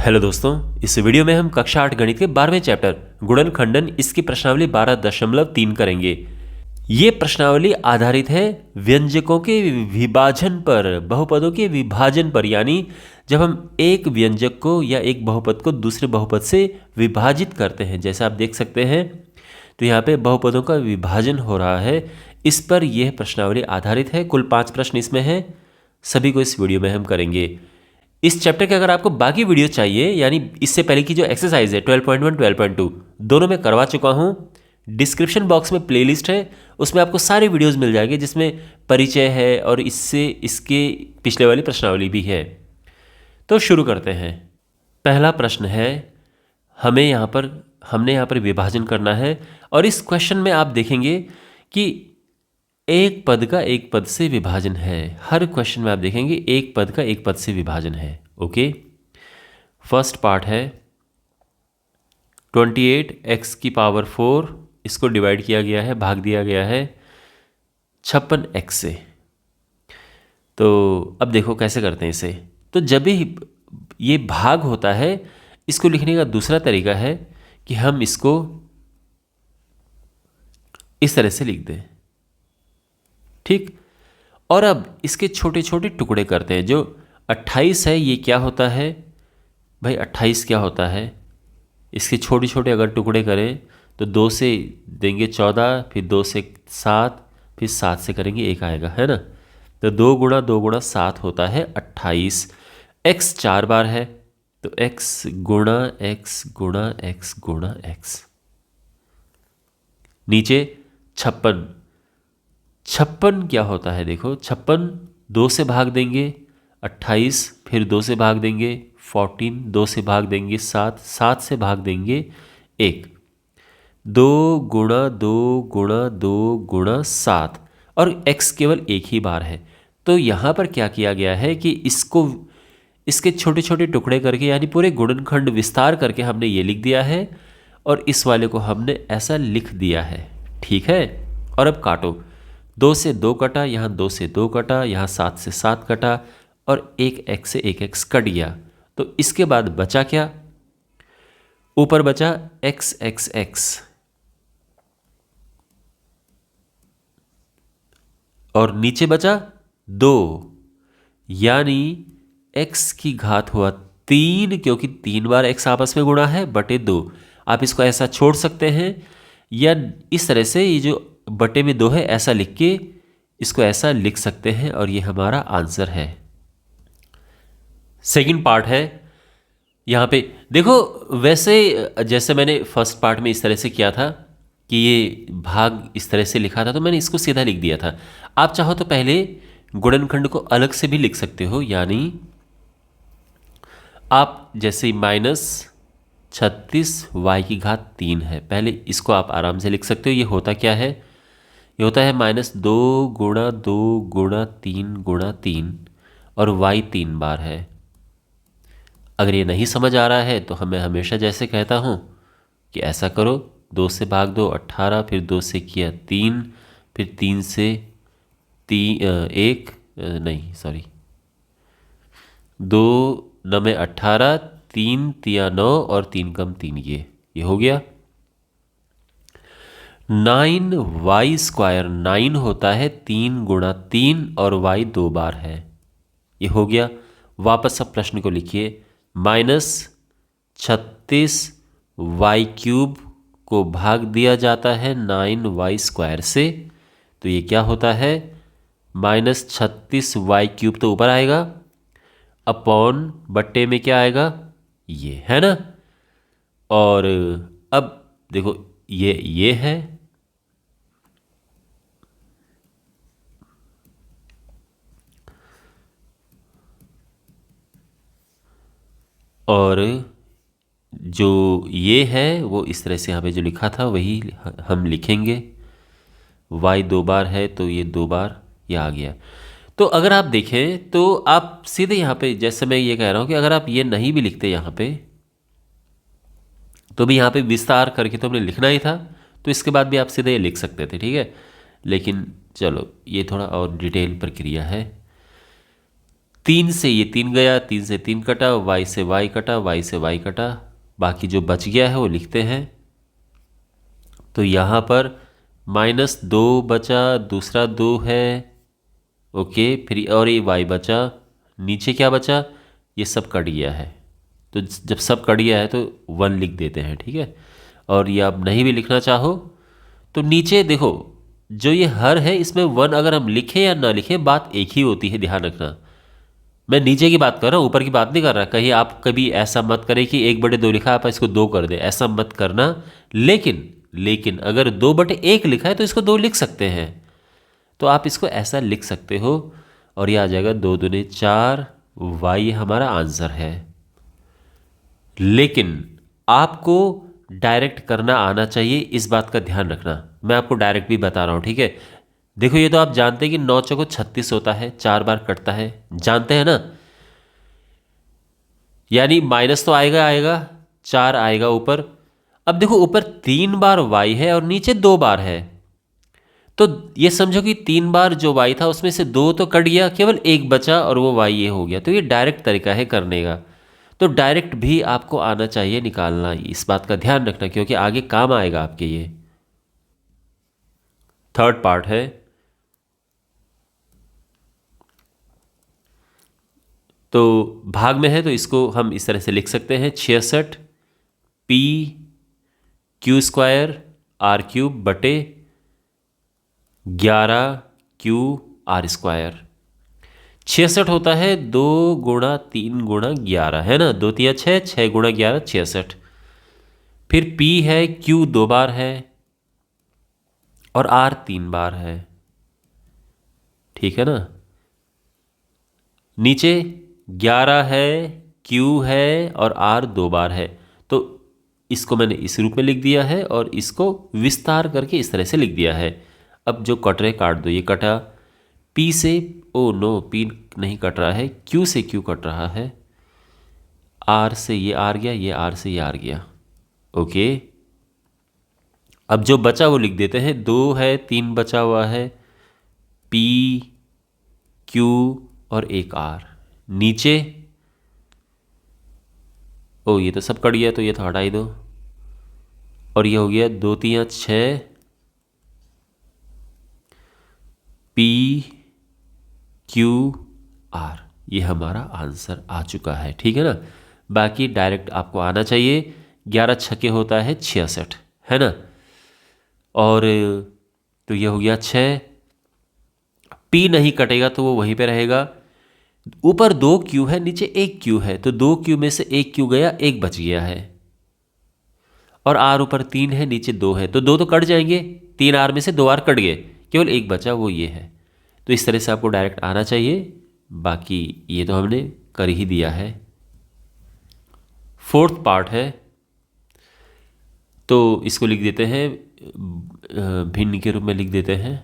Hello दोस्तों, इस video में हम कक्षा 8 गणित के 12वें चैप्टर गुणनखंडन इसकी प्रश्नावली 12.3 करेंगे। ये प्रश्नावली आधारित है व्यंजकों के विभाजन पर, बहुपदों के विभाजन पर। यानी जब हम एक व्यंजक को या एक बहुपद को दूसरे बहुपद से विभाजित करते हैं, जैसा आप देख सकते हैं, तो यहाँ पे बहुपदों का विभाजन हो रहा है। इस पर यह प्रश्नावली आधारित है। कुल 5 प्रश्न इसमें हैं, सभी को इस वीडियो में हम करेंगे। इस चैप्टर के अगर आपको बाकी वीडियो चाहिए, यानी इससे पहले की जो एक्सरसाइज है 12.1 12.2 दोनों में करवा चुका हूँ। डिस्क्रिप्शन बॉक्स में प्लेलिस्ट है, उसमें आपको सारे वीडियोस मिल जाएंगे जिसमें परिचय है और इससे इसके पिछले वाली प्रश्नावली भी है। तो शुरू करते हैं। पहला प्रश्न है, हमने यहाँ पर विभाजन करना है और इस क्वेश्चन में आप देखेंगे कि एक पद का एक पद से विभाजन है। हर क्वेश्चन में आप देखेंगे एक पद का एक पद से विभाजन है। ओके, फर्स्ट पार्ट है 28x की पावर 4, इसको डिवाइड किया गया है, भाग दिया गया है 56x से। तो अब देखो कैसे करते हैं इसे। तो जब भी ये भाग होता है, इसको लिखने का दूसरा तरीका है कि हम इसको इस तरह से लिख दें, ठीक। और अब इसके छोटे छोटे टुकड़े करते हैं। जो 28 है ये क्या होता है भाई, 28 क्या होता है, इसके छोटे छोटे अगर टुकड़े करें तो 2 से देंगे 14, फिर 2 से 7, फिर 7 से करेंगे 1 आएगा, है ना। तो 2 गुणा 2 गुणा 7 होता है 28। x 4 बार है तो x गुणा x गुणा x गुणा x। नीचे 56 क्या होता है, देखो 56 2 से भाग देंगे 28, फिर 2 से भाग देंगे 14, 2 से भाग देंगे 7, 7 से भाग देंगे 1। 2 गुणा 2 गुणा 2 गुणा 7 और x केवल एक ही बार है। तो यहाँ पर क्या किया गया है कि इसके छोटे छोटे टुकड़े करके, यानी पूरे गुणनखंड विस्तार करके हमने ये लिख दिया है और इस वाले को हमने ऐसा लिख दिया है, ठीक है। और अब काटो, 2 से 2 कटा, यहाँ 2 से 2 कटा, यहाँ 7 से 7 कटा और एक x से एक x कट गया। तो इसके बाद बचा क्या, ऊपर बचा x x x और नीचे बचा 2, यानी x की घात हुआ 3, क्योंकि 3 बार x आपस में गुणा है, बटे 2। आप इसको ऐसा छोड़ सकते हैं या इस तरह से, ये जो बटे में 2 है ऐसा लिख के इसको ऐसा लिख सकते हैं और ये हमारा आंसर है। सेकंड पार्ट है, यहाँ पे देखो, वैसे जैसे मैंने फर्स्ट पार्ट में इस तरह से किया था कि ये भाग इस तरह से लिखा था, तो मैंने इसको सीधा लिख दिया था। आप चाहो तो पहले गुणनखंड को अलग से भी लिख सकते हो, यानी आप जैसे -36 y की घात 3 है, पहले इसको आप आराम से लिख सकते हो। ये होता क्या है, ये होता है -2 गुणा 2 गुणा 3 गुणा 3 और y 3 बार है। अगर ये नहीं समझ आ रहा है तो मैं हमेशा जैसे कहता हूँ कि ऐसा करो, 2 से भाग दो 18, फिर 2 से किया 3, फिर 3 से 2 9 में 18, 3 तिया 9 और 3 कम 3, ये हो गया। 9y² 9 होता है 3 गुणा 3 और y 2 बार है, ये हो गया। वापस अब प्रश्न को लिखिए, -36 y³ को भाग दिया जाता है 9y² से, तो ये क्या होता है, -36 y³ तो ऊपर आएगा, अपॉन बट्टे में क्या आएगा, ये है ना। और अब देखो ये है, और जो ये है वो इस तरह से यहाँ पे जो लिखा था वही हम लिखेंगे। y 2 बार है तो ये 2 बार ये आ गया। तो अगर आप देखें तो आप सीधे यहाँ पे, जैसे मैं ये कह रहा हूँ कि अगर आप ये नहीं भी लिखते यहाँ पे, तो भी यहाँ पे विस्तार करके तो हमने लिखना ही था, तो इसके बाद भी आप सीधे ये लिख सकते थे, ठीक है। लेकिन चलो ये थोड़ा और डिटेल प्रक्रिया है। 3 से ये 3 गया, 3 से 3 कटा, y से y कटा, y से y कटा, बाकी जो बच गया है वो लिखते हैं। तो यहाँ पर -2 बचा, दूसरा 2 है, ओके, फिर और ये y बचा, नीचे क्या बचा, ये सब कट गया है। तो जब सब कट गया है तो 1 लिख देते हैं, ठीक है। और ये आप नहीं भी लिखना चाहो तो नीचे देखो, जो ये हर है इसमें 1 अगर हम लिखें या ना लिखें बात एक ही होती है, ध्यान रखना। मैं नीचे की बात कर रहा हूँ, ऊपर की बात नहीं कर रहा। कहीं आप कभी ऐसा मत करें कि 1/2 लिखा आप इसको 2 कर दे, ऐसा मत करना। लेकिन अगर 2/1 लिखा है तो इसको 2 लिख सकते हैं, तो आप इसको ऐसा लिख सकते हो। और ये आ जाएगा 2 दूनी 4, वाई हमारा आंसर है। लेकिन आपको डायरेक्ट करना आना चाहिए, इस बात का ध्यान रखना। मैं आपको डायरेक्ट भी बता रहा हूँ, ठीक है। देखो ये तो आप जानते हैं कि 9 चौको 36 होता है, 4 बार कटता है, जानते हैं ना। यानी माइनस तो आएगा आएगा, 4 आएगा ऊपर। अब देखो ऊपर 3 बार y है और नीचे 2 बार है, तो ये समझो कि 3 बार जो y था उसमें से 2 तो कट गया, केवल 1 बचा और वो y ये हो गया। तो ये डायरेक्ट तरीका है करने का। तो डायरेक्ट भी आपको आना चाहिए निकालना, इस बात का ध्यान रखना, क्योंकि आगे काम आएगा आपके ये। थर्ड पार्ट है, तो भाग में है तो इसको हम इस तरह से लिख सकते हैं, 66 p q स्क्वायर r³ बटे 11 q r स्क्वायर। 66 होता है 2 गुणा 3 गुणा 11, है ना, 2 3 6, 6 गुणा 11 66। फिर p है, q 2 बार है और r 3 बार है, ठीक है ना। नीचे 11 है, q है और r 2 बार है, तो इसको मैंने इस रूप में लिख दिया है और इसको विस्तार करके इस तरह से लिख दिया है। अब जो कट रहे काट दो, ये कटा, p से, ओ नो p नहीं कट रहा है, q से q कट रहा है, r से ये r गया, ये r से ये r गया, ओके। अब जो बचा वो लिख देते हैं, 2 है, 3 बचा हुआ है, p q और एक r। नीचे, ओ ये तो सब कट गया, तो ये तो हटा ही दो, और ये हो गया 2 3 6 p q r। ये हमारा आंसर आ चुका है, ठीक है ना। बाकी डायरेक्ट आपको आना चाहिए। 11 छक्के होता है 66, है ना। और तो ये हो गया 6, p नहीं कटेगा तो वो वहीं पे रहेगा। ऊपर 2 q है, नीचे 1 q है, तो 2 q में से 1 q गया, 1 बच गया है। और r ऊपर 3 है, नीचे 2 है, तो 2 तो कट जाएंगे, 3 r में से 2 r कट गए, केवल 1 बचा, वो ये है। तो इस तरह से आपको डायरेक्ट आना चाहिए। बाकी ये तो हमने कर ही दिया है। फोर्थ पार्ट है, तो इसको लिख देते हैं, भिन्न के रूप में लिख देते हैं।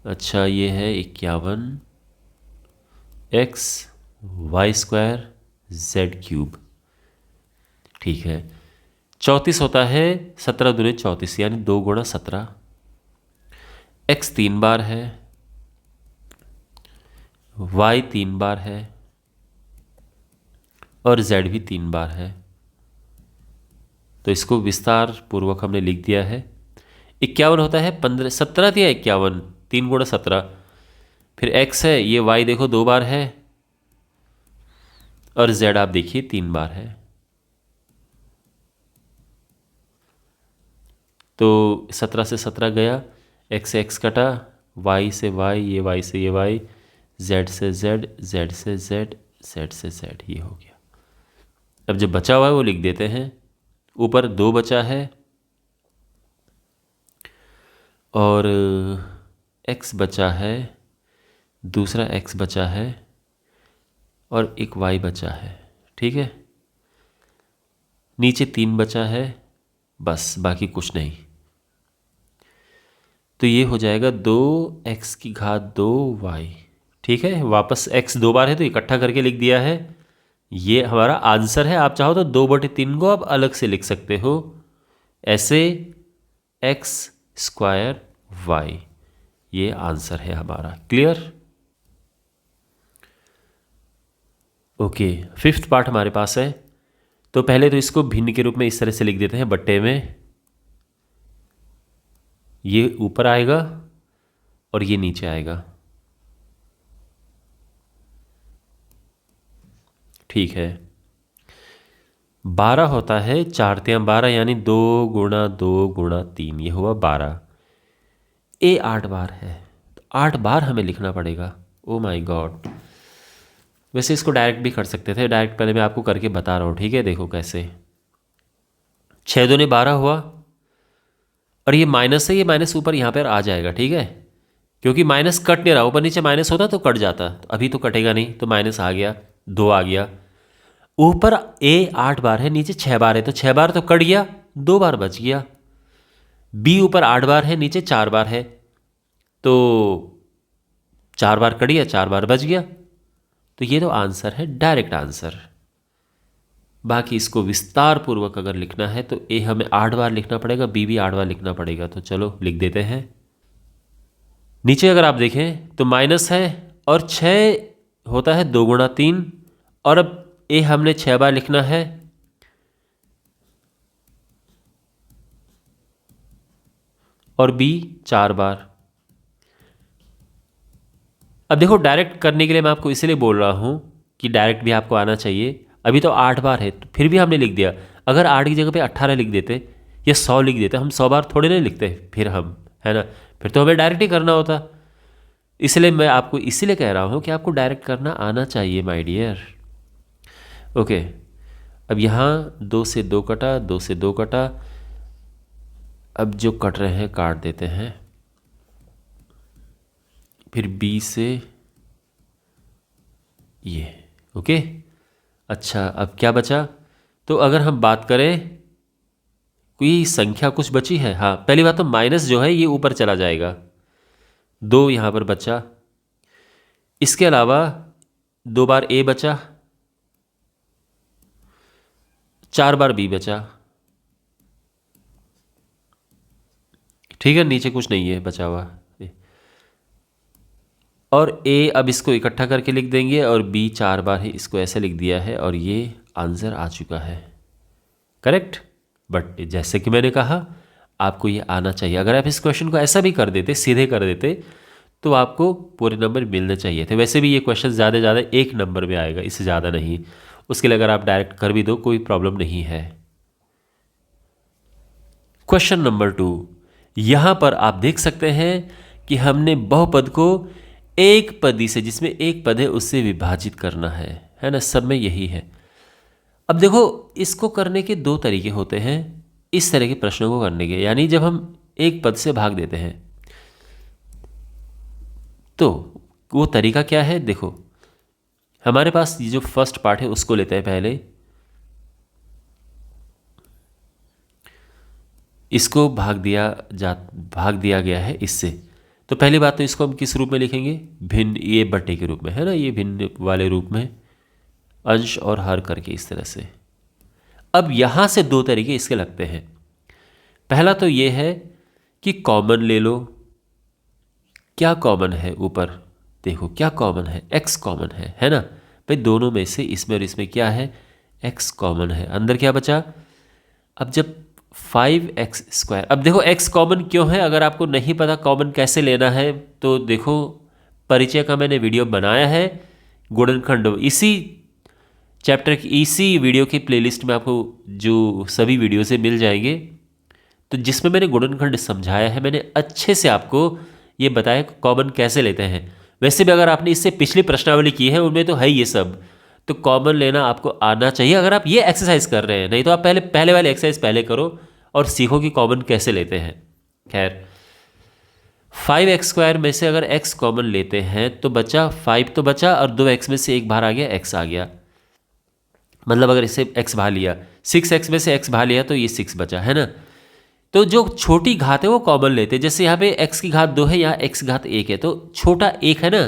अच्छा, ये है 51 x y स्क्वायर z³, ठीक है। 34 होता है 17 दूनी 34, यानी 2 गुणा 17। x 3 बार है, y 3 बार है और z भी 3 बार है। तो इसको विस्तार पूर्वक हमने लिख दिया है। 51 होता है 15, 17 दिया 51, 3 गुणा 17। फिर x है, ये y देखो 2 बार है और z आप देखिए 3 बार है। तो 17 से 17 गया, x से x कटा, y से y, ये y से ये y, z से z, z से z, z से z, ये हो गया। अब जो बचा हुआ है वो लिख देते हैं। ऊपर 2 बचा है और x बचा है, दूसरा x बचा है और एक y बचा है, ठीक है। नीचे 3 बचा है, बस, बाकी कुछ नहीं। तो ये हो जाएगा 2x की घात 2y, ठीक है। वापस x 2 बार है तो इकट्ठा करके लिख दिया है। ये हमारा आंसर है। आप चाहो तो 2/3 को आप अलग से लिख सकते हो, ऐसे x² y। ये आंसर है हमारा। क्लियर? ओके, फिफ्थ पार्ट हमारे पास है। तो पहले तो इसको भिन्न के रूप में इस तरह से लिख देते हैं, बट्टे में ये ऊपर आएगा और ये नीचे आएगा। ठीक है, 12 होता है 4×3 12, यानी 2×2×3, ये हुआ 12। ए 8 बार है, तो 8 बार हमें लिखना पड़ेगा। Oh my God. वैसे इसको डायरेक्ट भी कर सकते थे, डायरेक्ट पहले मैं आपको करके बता रहा हूँ, ठीक है? देखो कैसे। 6×2=12 हुआ, और ये माइनस है, ये माइनस ऊपर यहाँ पर आ जाएगा, ठीक है? क्योंकि माइनस कट नहीं रहा, ऊपर नीचे माइनस होता तो कट जाता, तो अभी तो कटेगा नहीं, तो माइनस आ गया, 2 आ गया। ऊपर ए 8 बार है, नीचे 6 बार है, तो 6 बार तो कट गया, 2 बार बच गया। बी ऊपर 8 बार है, नीचे 4 बार है, तो 4 बार कट गया, 4 बार बच गया। तो ये तो आंसर है, डायरेक्ट आंसर। बाकी इसको विस्तार पूर्वक अगर लिखना है तो ए हमें 8 बार लिखना पड़ेगा, बी भी 8 बार लिखना पड़ेगा। तो चलो लिख देते हैं। नीचे अगर आप देखें तो माइनस है, और 6 होता है 2×3, और अब ए हमने 6 बार लिखना है, और बी 4 बार। अब देखो, डायरेक्ट करने के लिए मैं आपको इसलिए बोल रहा हूँ कि डायरेक्ट भी आपको आना चाहिए। अभी तो 8 बार है, तो फिर भी हमने लिख दिया। अगर 8 की जगह पे 18 लिख देते या 100 लिख देते, हम 100 बार थोड़े नहीं लिखते फिर हम, है ना? फिर तो हमें डायरेक्ट ही करना होता। इसलिए मैं आपको इसीलिए कह रहा हूँ कि आपको डायरेक्ट करना आना चाहिए माय डियर। ओके, अब यहाँ 2 से 2 कटा, 2 से 2 कटा। अब जो कट रहे हैं काट देते हैं। फिर बी से ये, ओके। अच्छा, अब क्या बचा? तो अगर हम बात करें, कोई संख्या कुछ बची है? हाँ, पहली बात तो माइनस जो है ये ऊपर चला जाएगा, 2 यहाँ पर बचा। इसके अलावा 2 बार ए बचा, 4 बार बी बचा, ठीक है? नीचे कुछ नहीं है बचा हुआ। और ए अब इसको इकट्ठा करके लिख देंगे, और बी 4 बार है, इसको ऐसे लिख दिया है, और ये आंसर आ चुका है। करेक्ट? बट जैसे कि मैंने कहा, आपको ये आना चाहिए। अगर आप इस क्वेश्चन को ऐसा भी कर देते, सीधे कर देते, तो आपको पूरे नंबर मिलने चाहिए थे। वैसे भी ये क्वेश्चन ज़्यादा से ज़्यादा 1 नंबर में आएगा, इससे ज़्यादा नहीं। उसके लिए अगर आप डायरेक्ट कर भी दो, कोई प्रॉब्लम नहीं है। क्वेश्चन नंबर 2, यहाँ पर आप देख सकते हैं कि हमने बहुपद को एक पदी से, जिसमें एक पद है, उससे विभाजित करना है ना? सब में यही है। अब देखो, इसको करने के 2 तरीके होते हैं, इस तरह के प्रश्नों को करने के। यानी जब हम एक पद से भाग देते हैं, तो वो तरीका क्या है? देखो, हमारे पास ये जो फर्स्ट पार्ट है उसको लेते हैं पहले। इसको भाग दिया गया है इससे। तो पहली बात तो इसको हम किस रूप में लिखेंगे? भिन्न, ये बट्टे के रूप में, है ना? ये भिन्न वाले रूप में, अंश और हर करके इस तरह से। अब यहाँ से 2 तरीके इसके लगते हैं। पहला तो ये है कि कॉमन ले लो। क्या कॉमन है? ऊपर देखो क्या कॉमन है, x कॉमन है ना? भाई दोनों में से इसमें और इसमें क्या है? x कॉमन है। अंदर क्या बचा? अब जब 5x², अब देखो x कॉमन क्यों है? अगर आपको नहीं पता कॉमन कैसे लेना है, तो देखो, परिचय का मैंने वीडियो बनाया है, गुणनखंड, इसी चैप्टर की इसी वीडियो की प्लेलिस्ट में आपको जो सभी वीडियो से मिल जाएंगे। तो जिसमें मैंने गुणनखंड समझाया है, मैंने अच्छे से आपको ये बताया कॉमन कैसे लेते हैं। वैसे भी अगर आपने इससे पिछली प्रश्नावली की है, उनमें तो है ये सब। तो कॉमन लेना आपको आना चाहिए अगर आप ये एक्सरसाइज कर रहे हैं। नहीं तो आप पहले वाले एक्सरसाइज पहले करो और सीखो कि कॉमन कैसे लेते हैं। खैर, 5x² में से अगर x कॉमन लेते हैं तो बचा 5 तो बचा, और 2x में से एक बाहर आ गया, x आ गया। मतलब अगर इसे x बाहर लिया, 6x में से x बाहर लिया, तो ये 6 बचा, है ना? तो जो छोटी घात है वो कॉमन लेते हैं। जैसे यहाँ पे x की घात 2 है, यहाँ x की घात 1 है, तो छोटा 1 है ना,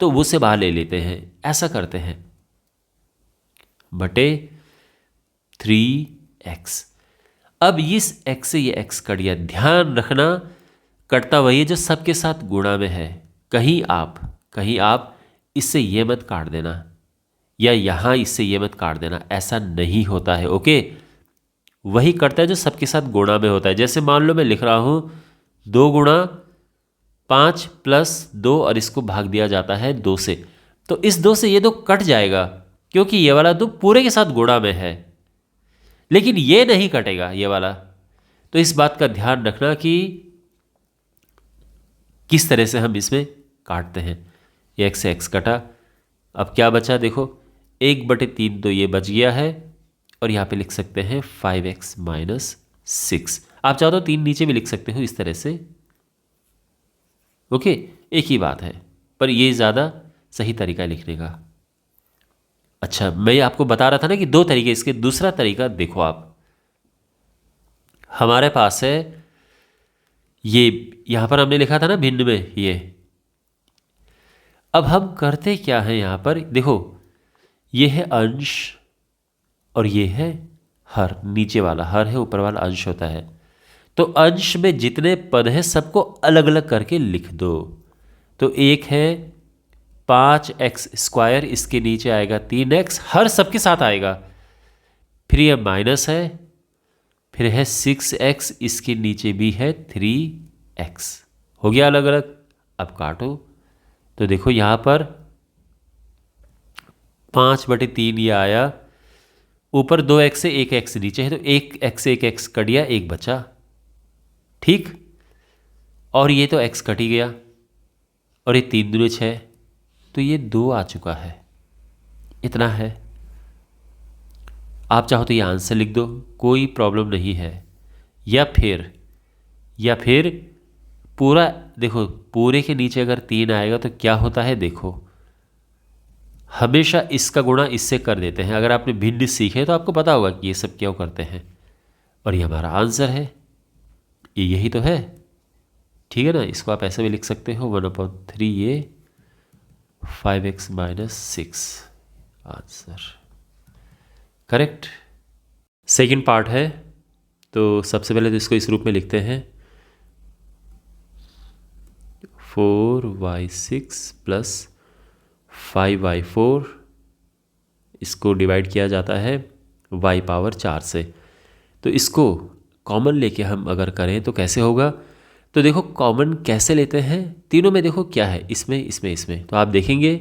तो वो से बाहर ले लेते हैं। ऐसा करते हैं, बटे 3x। अब इस x से ये x कट गया। ध्यान रखना, कटता वही है जो सबके साथ गुणा में है। कहीं आप इससे ये मत काट देना, या यहाँ इससे ये मत काट देना, ऐसा नहीं होता है। ओके, वही कटता है जो सबके साथ गुणा में होता है। जैसे मान लो मैं लिख रहा हूँ 2 × 5 + 2 और इसको भाग दिया जाता है 2 से, तो इस 2 से ये 2 कट जाएगा क्योंकि ये वाला 2 पूरे के साथ गुणा में है, लेकिन ये नहीं कटेगा ये वाला। तो इस बात का ध्यान रखना कि किस तरह से हम इसमें काटते हैं। x से x कटा, अब क्या बचा देखो, 1/3 तो ये बच गया है, और यहाँ पे लिख सकते हैं 5x - 6। आप चाहो तो 3 नीचे भी लिख सकते हो इस तरह से। ओके, एक ही बात है, पर ये ज़्यादा सही तरीका है लिखने का। अच्छा, मैं आपको बता रहा था ना कि 2 तरीके इसके। दूसरा तरीका देखो आप, हमारे पास है ये, यहाँ पर हमने लिखा था ना भिन्न में ये। अब हम करते क्या है यहाँ पर देखो, ये है अंश और ये है हर। नीचे वाला हर है, ऊपर वाला अंश होता है। तो अंश में जितने पद हैं सबको अलग अलग करके लिख दो। तो एक है 5x², इसके नीचे आएगा 3x, हर सबके साथ आएगा। फिर ये माइनस है, फिर है 6x, इसके नीचे भी है 3x। हो गया अलग अलग। अब काटो तो देखो यहाँ पर 5/3 ये आया, ऊपर 2x से 1x नीचे है, तो 1x से 1x कट गया, 1 बचा। ठीक, और ये तो x कट ही गया, और ये 3 दूनी 6, तो ये 2 आ चुका है। इतना है। आप चाहो तो ये आंसर लिख दो, कोई प्रॉब्लम नहीं है। या फिर पूरा देखो, पूरे के नीचे अगर 3 आएगा तो क्या होता है देखो, हमेशा इसका गुणा इससे कर देते हैं। अगर आपने भिन्न सीखे तो आपको पता होगा कि ये सब क्यों करते हैं। और ये हमारा आंसर है, ये यही तो है। ठीक है ना, इसको आप ऐसे भी लिख सकते हो 1/3 ये 5x - 6 answer correct. Second part है, तो सबसे पहले तो इसको इस रूप में लिखते हैं 4y6 + 5y4, इसको डिवाइड किया जाता है y⁴ से। तो इसको कॉमन लेके हम अगर करें तो कैसे होगा, तो देखो कॉमन कैसे लेते हैं, तीनों में देखो क्या है, इसमें तो आप देखेंगे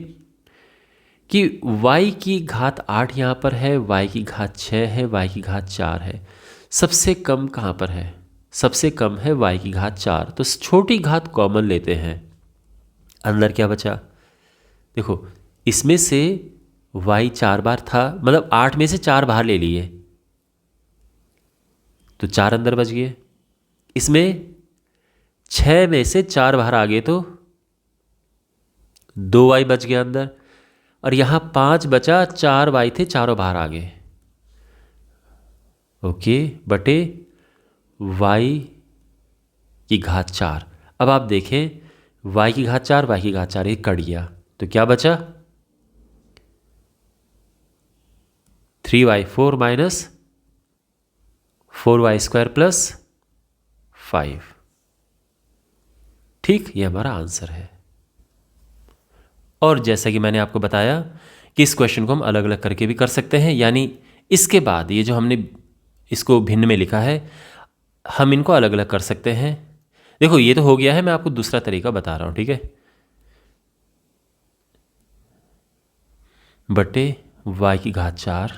कि y की घात 8 यहाँ पर है, y की घात 6 है, y की घात 4 है। सबसे कम कहाँ पर है, सबसे कम है y की घात 4, तो छोटी घात कॉमन लेते हैं। अंदर क्या बचा देखो, इसमें से y 4 बार था, मतलब 8 में से 4 बाहर ले लिए तो 4 अंदर बच गए। इसमें 6 में से 4 बाहर आ गए तो 2y बच गया अंदर, और यहाँ 5 बचा, 4y थे, चारों बाहर आ गए। ओके, बटे y की घात 4। अब आप देखें y की घात 4, y की घात 4 ये कट गया, तो क्या बचा 3y4 - 4y² + 5। ठीक, ये हमारा आंसर है। और जैसा कि मैंने आपको बताया कि इस क्वेश्चन को हम अलग अलग करके भी कर सकते हैं, यानी इसके बाद ये जो हमने इसको भिन्न में लिखा है, हम इनको अलग अलग कर सकते हैं। देखो ये तो हो गया है, मैं आपको दूसरा तरीका बता रहा हूँ। ठीक है, बटे y की घात 4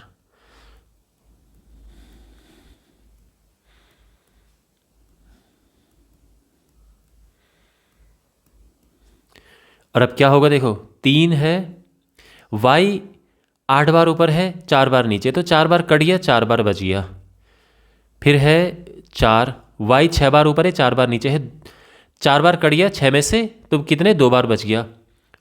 और अब क्या होगा देखो, 3 है, y 8 बार ऊपर है, 4 बार नीचे, तो 4 बार कट गया, 4 बार बच गया। फिर है 4, y 6 बार ऊपर है, 4 बार नीचे है, 4 बार कट गया 6 में से, तो कितने 2 बार बच गया।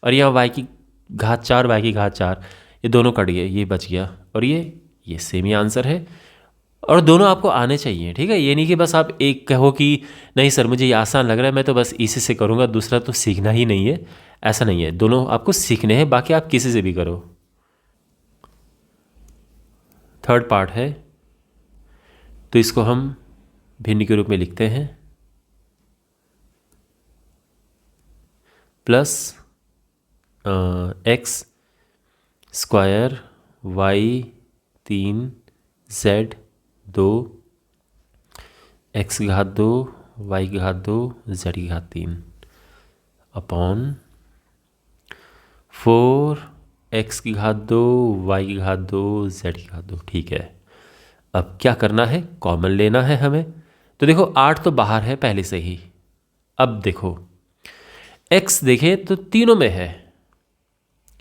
और यहाँ y की घात 4, y की घात 4, ये दोनों कट गए, ये बच गया, और ये सेम ही आंसर है। और दोनों आपको आने चाहिए। ठीक है, ये नहीं कि बस आप एक कहो कि नहीं सर मुझे ये आसान लग रहा है, मैं तो बस इसी से करूँगा, दूसरा तो सीखना ही नहीं है। ऐसा नहीं है, दोनों आपको सीखने हैं, बाकी आप किसी से भी करो। थर्ड पार्ट है, तो इसको हम भिन्न के रूप में लिखते हैं plus x square y 3 z 2 x की घात 2 वाई की घात 2 जेड की घात 3 अपॉन 4 एक्स की घात 2 वाई की घात 2 जेड की घात 2। ठीक है, अब क्या करना है, कॉमन लेना है हमें। तो देखो 8 तो बाहर है पहले से ही। अब देखो x देखें तो तीनों में है,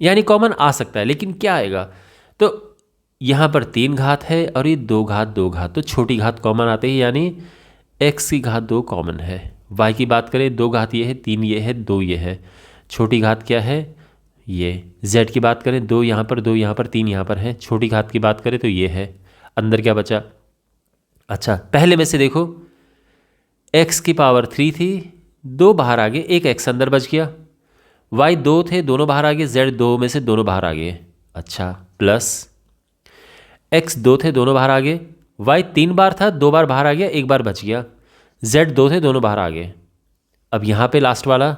यानी कॉमन आ सकता है, लेकिन क्या आएगा, तो यहाँ पर 3 घात है और ये 2 घात 2 घात, तो छोटी घात कॉमन आते ही, यानी x की घात 2 कॉमन है। y की बात करें 2 घात ये है, 3 ये है, 2 ये है, छोटी घात क्या है ये। z की बात करें 2 यहाँ पर, 2 यहाँ पर, 3 यहाँ पर है, छोटी घात की बात करें तो ये है। अंदर क्या बचा, अच्छा पहले में से देखो x की पावर 3 थी, 2 बाहर आ गए, एक x अंदर बच गया, y 2 थे, दोनों बाहर आ गए, z 2 में से दोनों बाहर आ गए। अच्छा प्लस x 2 थे, दोनों बाहर आ गए, y 3 बार था, 2 बार बाहर आ गया, एक बार बच गया, z 2 थे, दोनों बाहर आ गए। अब यहाँ पे लास्ट वाला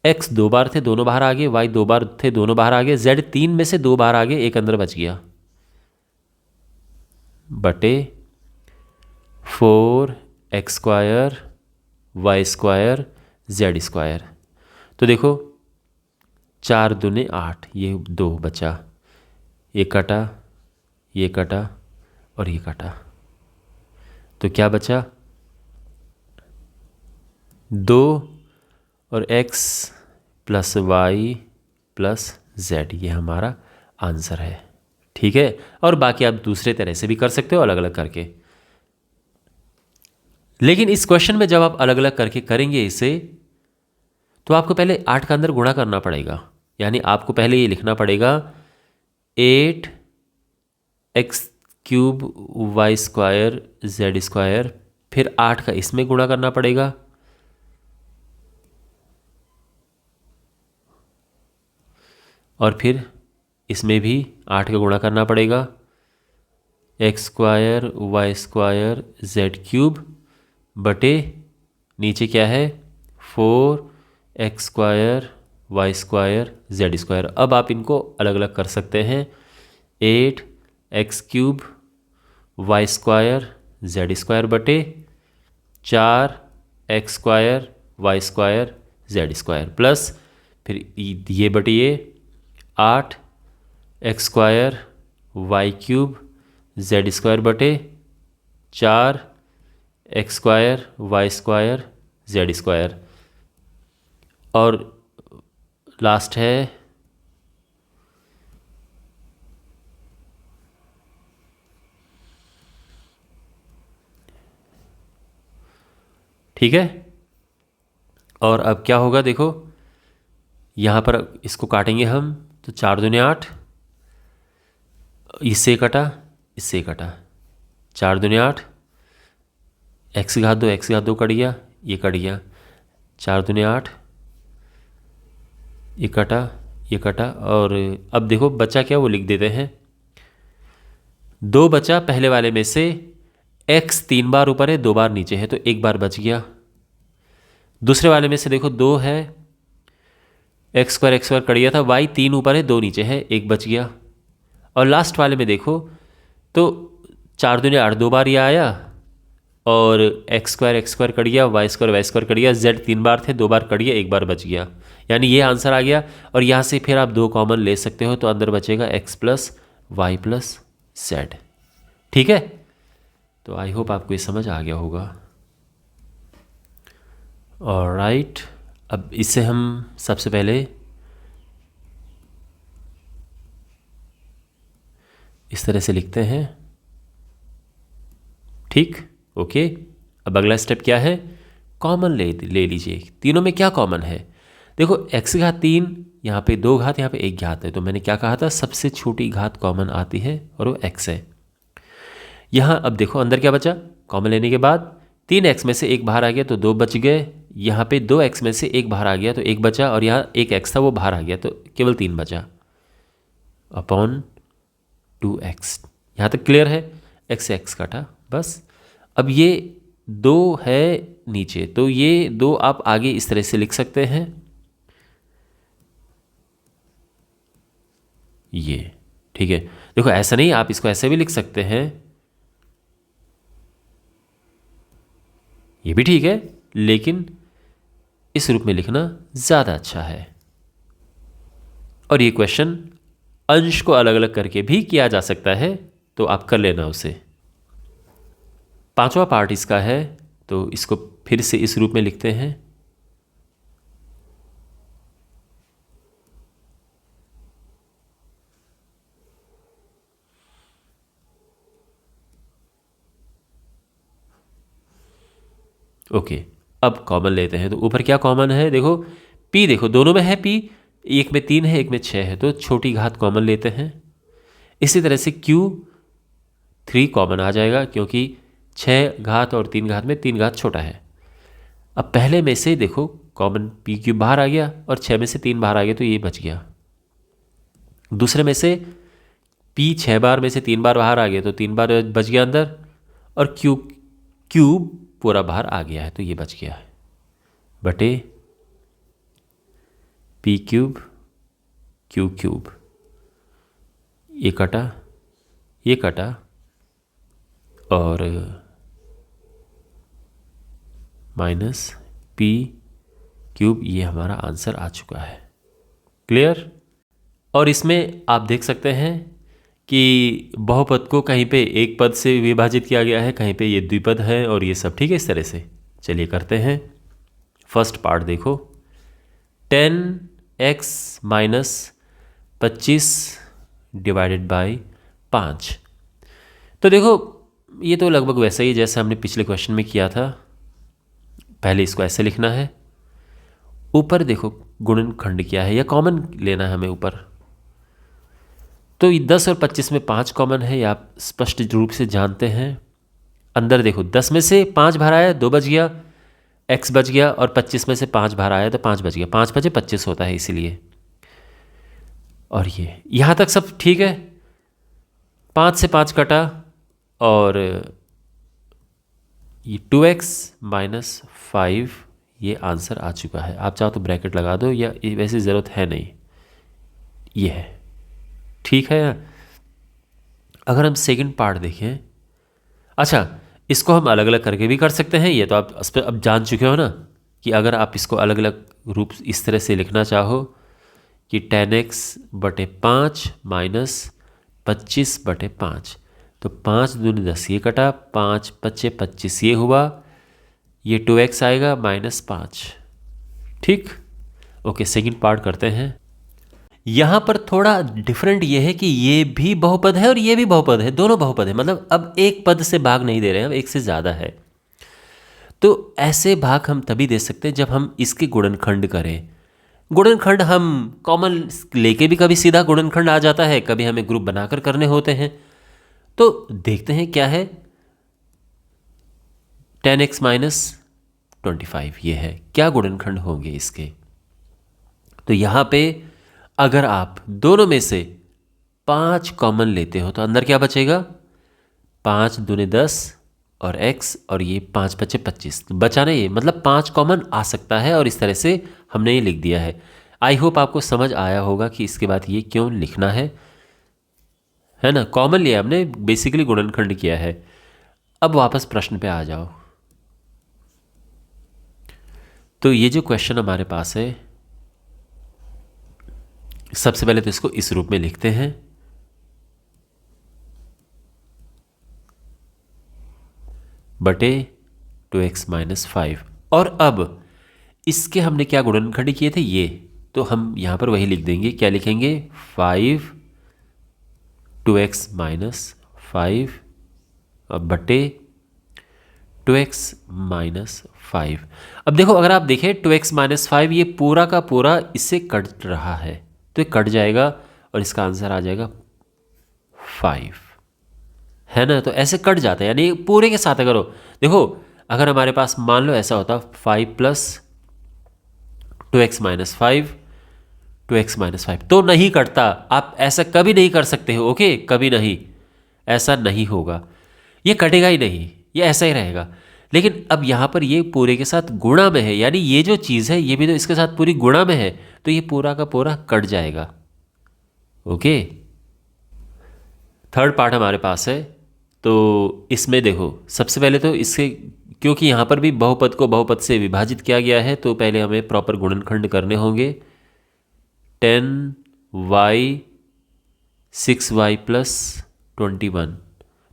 x 2 बार थे, दोनों बाहर आ गए, y 2 बार थे, दोनों बाहर आ गए, z 3 में से 2 बाहर आ गए, एक अंदर बच गया, बटे 4 x square y square z square. तो देखो 4 दूने 8, ये 2 बचा, ये कटा, ये कटा और ये कटा, तो क्या बचा 2 और x plus y plus z, ये हमारा आंसर है। ठीक है, और बाकी आप दूसरे तरह से भी कर सकते हो, अलग अलग करके। लेकिन इस क्वेश्चन में जब आप अलग अलग करके करेंगे इसे, तो आपको पहले 8 का अंदर गुणा करना पड़ेगा, यानी आपको पहले ये लिखना पड़ेगा 8 x cube y square z square, फिर 8 का इसमें गुणा करना पड़ेगा, और फिर इसमें भी 8 का गुणा करना पड़ेगा, x square y square z cube बटे नीचे क्या है 4 x square y square z square. अब आप इनको अलग अलग कर सकते हैं, 8 x cube y square z square बटे 4 x square y square z square, plus फिर ये बटे ये 8 x square y cube z square बटे 4 x square y square z square, और लास्ट है ठीक है। और अब क्या होगा देखो, यहाँ पर इसको काटेंगे हम, तो 4 दूने 8, इससे कटा, इससे कटा, 4 दूने 8, एक्स की घात 2 एक्स की घात 2 कट गया, ये कट गया, 4 दूने 8, ये कटा, ये कटा, और अब देखो बचा क्या वो लिख देते हैं, 2 बचा पहले वाले में से, x 3 बार ऊपर है 2 बार नीचे है, तो एक बार बच गया। दूसरे वाले में से देखो 2 है, एक्स स्क्वायर कट गया था, y 3 ऊपर है 2 नीचे है, एक बच गया। और लास्ट वाले में देखो तो 4 दूने 8 2 बार ये आया, और एक्स स्क्वायर कट गया, वाई स्क्वायर कट गया, z 3 बार थे 2 बार कट गया, एक बार बच गया, यानी ये आंसर आ गया। और यहाँ से फिर आप 2 कॉमन ले सकते हो, तो अंदर बचेगा x plus y plus z. ठीक है, तो आई होप आपको ये समझ आ गया होगा। ऑलराइट, अब इससे हम सबसे पहले इस तरह से लिखते हैं, ठीक, ओके। अब अगला स्टेप क्या है, कॉमन ले लीजिए, तीनों में क्या कॉमन है, देखो x की घात 3, यहाँ पे 2 घात, यहाँ पे 1 घात है, तो मैंने क्या कहा था सबसे छोटी घात कॉमन आती है और वो x है। यहाँ अब देखो अंदर क्या बचा, कॉमन लेने के बाद 3x में से 1 बाहर आ गया तो 2 बच गए, यहाँ पे 2x में से 1 बाहर आ गया तो 1 बचा, और यहाँ 1x था वो बाहर आ गया तो केवल 3 बचा, अपॉन 2x। यहाँ तक क्लियर है, x से x काटा बस। अब ये 2 है नीचे, तो ये 2 आप आगे इस तरह से लिख सकते हैं, ये ठीक है। देखो ऐसा नहीं, आप इसको ऐसे भी लिख सकते हैं, ये भी ठीक है, लेकिन इस रूप में लिखना ज़्यादा अच्छा है। और ये क्वेश्चन अंश को अलग अलग करके भी किया जा सकता है, तो आप कर लेना उसे। 5वां पार्ट इसका है, तो इसको फिर से इस रूप में लिखते हैं, ओके। अब कॉमन लेते हैं, तो ऊपर क्या कॉमन है, देखो p, देखो दोनों में है p, एक में 3 है एक में 6 है, तो छोटी घात कॉमन लेते हैं। इसी तरह से q3 कॉमन आ जाएगा, क्योंकि 6 घात और 3 घात में 3 घात छोटा है। अब पहले में से देखो कॉमन p3 बाहर आ गया और 6 में से 3 बाहर आ गया, तो ये बच गया। दूसरे में से p 6 बार में से 3 बार बाहर आ गया, तो 3 बार बच गया अंदर, और क्यूब पूरा बाहर आ गया है, तो ये बच गया है बटे p3 q3, ये कटा और माइनस p3, ये हमारा आंसर आ चुका है। क्लियर। और इसमें आप देख सकते हैं कि बहुपद को कहीं पे एक पद से विभाजित किया गया है, कहीं पे ये द्विपद है, और ये सब ठीक है इस तरह से। चलिए करते हैं। फर्स्ट पार्ट देखो, 10x माइनस 25 डिवाइडेड बाई 5। तो देखो ये तो लगभग वैसा ही जैसे हमने पिछले क्वेश्चन में किया था। पहले इसको ऐसे लिखना है, ऊपर देखो गुणनखंड क्या है, या कॉमन लेना है हमें ऊपर। तो 10 और 25 में 5 कॉमन है, या आप स्पष्ट रूप से जानते हैं। अंदर देखो 10 में से 5 बाहर आया, 2 बच गया, x बच गया, और 25 में से 5 बाहर आया तो 5 बच गया, 5 बचे 25 होता है इसीलिए। और ये यहाँ तक सब ठीक है, 5 से 5 कटा, और ये 2x माइनस 5, ये आंसर आ चुका है। आप चाहो तो ब्रैकेट लगा दो, या वैसे ज़रूरत है नहीं, ये है ठीक है। अगर हम सेकंड पार्ट देखें, अच्छा इसको हम अलग अलग करके भी कर सकते हैं, ये तो आप अब जान चुके हो ना, कि अगर आप इसको अलग अलग रूप इस तरह से लिखना चाहो कि 10x बटे 5 माइनस 25 बटे 5, तो 5 दूनी 10, ये कटा, 5 पच्चे 25, ये हुआ, ये 2x आएगा माइनस 5, ठीक। ओके, सेकंड पार्ट करते हैं। यहाँ पर थोड़ा डिफरेंट ये है कि ये भी बहुपद है और ये भी बहुपद है, दोनों बहुपद है, मतलब अब एक पद से भाग नहीं दे रहे हैं, अब एक से ज़्यादा है। तो ऐसे भाग हम तभी दे सकते हैं जब हम इसके गुणनखंड करें। गुणनखंड हम कॉमन लेके भी कभी सीधा गुणनखंड आ जाता है, कभी हमें ग्रुप बनाकर करने होते हैं। तो देखते हैं क्या है, 10x माइनस 25 ये है, क्या गुणनखंड होंगे इसके। तो यहाँ पे अगर आप दोनों में से 5 कॉमन लेते हो तो अंदर क्या बचेगा, 5 दूने 10 और x, और ये 5 पच्चे 25 बचा नहीं, ये मतलब 5 कॉमन आ सकता है, और इस तरह से हमने ये लिख दिया है। आई होप आपको समझ आया होगा कि इसके बाद ये क्यों लिखना है ना। कॉमन लिया हमने, बेसिकली गुणनखंड किया है। अब वापस प्रश्न पे आ जाओ। तो ये जो क्वेश्चन हमारे पास है, सबसे पहले तो इसको इस रूप में लिखते हैं, बटे 2x माइनस 5। और अब इसके हमने क्या गुणनखंड किए थे, ये तो हम यहाँ पर वही लिख देंगे। क्या लिखेंगे, 5 2x माइनस 5 बटे 2x माइनस 5। अब देखो अगर आप देखें 2x माइनस 5 ये पूरा का पूरा इससे कट रहा है, तो ये कट जाएगा और इसका आंसर आ जाएगा 5, है ना। तो ऐसे कट जाता है, यानी पूरे के साथ अगर हो, देखो अगर हमारे पास मान लो ऐसा होता 5 plus 2x minus 5 2x minus 5, तो नहीं कटता। आप ऐसा कभी नहीं कर सकते हो, ओके, कभी नहीं, ऐसा नहीं होगा, ये कटेगा ही नहीं, ये ऐसा ही रहेगा। लेकिन अब यहाँ पर ये पूरे के साथ गुणा में है, यानी ये जो चीज़ है ये भी तो इसके साथ पूरी गुणा में है, तो ये पूरा का पूरा कट जाएगा। ओके, थर्ड पार्ट हमारे पास है। तो इसमें देखो सबसे पहले तो इससे, क्योंकि यहाँ पर भी बहुपद को बहुपद से विभाजित किया गया है, तो पहले हमें प्रॉपर गुणनखंड करने होंगे। 10y 6y plus 21।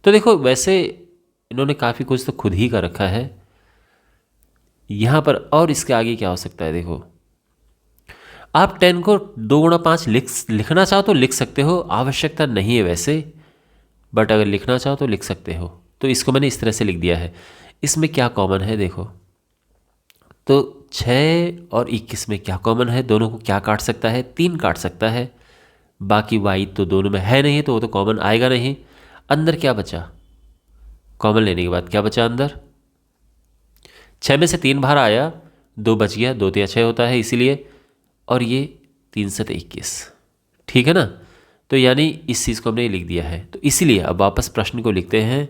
तो देखो वैसे इन्होंने काफ़ी कुछ तो खुद ही का रखा है यहाँ पर, और इसके आगे क्या हो सकता है। देखो आप 10 को 2 गुणा 5 लिखना चाहो तो लिख सकते हो, आवश्यकता नहीं है वैसे, बट अगर लिखना चाहो तो लिख सकते हो। तो इसको मैंने इस तरह से लिख दिया है। इसमें क्या कॉमन है देखो, तो 6 और 21 में क्या कॉमन है, दोनों को क्या काट सकता है, 3 काट सकता है। बाकी y तो दोनों में है नहीं, तो वो तो कॉमन आएगा नहीं। अंदर क्या बचा, कॉमन लेने के बाद क्या बचा अंदर, 6 में से 3 बाहर आया, 2 बच गया, 2 तिया 6 होता है इसीलिए, और ये 3 7 21, ठीक है ना। तो यानी इस चीज़ को हमने लिख दिया है। तो इसीलिए अब वापस प्रश्न को लिखते हैं।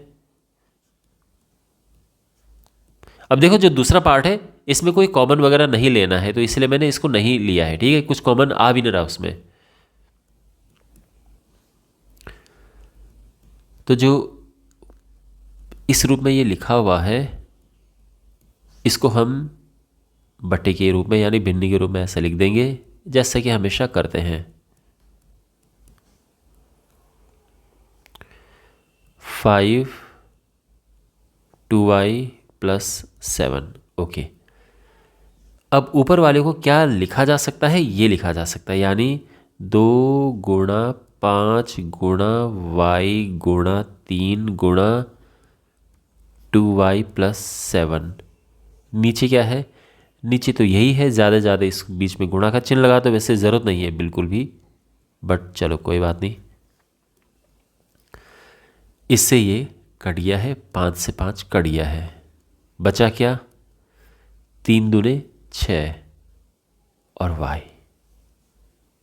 अब देखो जो दूसरा पार्ट है इसमें कोई कॉमन वगैरह नहीं लेना है, तो इसलिए मैंने इसको नहीं लिया है, ठीक है, कुछ कॉमन आ भी नहीं रहा उसमें। तो जो इस रूप में ये लिखा हुआ है इसको हम बट्टे के रूप में यानी भिन्नी के रूप में ऐसा लिख देंगे जैसा कि हमेशा करते हैं। 5 2y प्लस 7। ओके, अब ऊपर वाले को क्या लिखा जा सकता है, ये लिखा जा सकता है, यानी 2 गुणा 5 गुणा y गुणा 3 गुणा 2y प्लस 7। नीचे क्या है, नीचे तो यही है, ज़्यादा से ज़्यादा इस बीच में गुणा का चिन्ह लगा, तो वैसे ज़रूरत नहीं है बिल्कुल भी, बट चलो कोई बात नहीं। इससे ये कट गया है, 5 से 5 कट गया है, बचा क्या, 3 दूने 6 और y,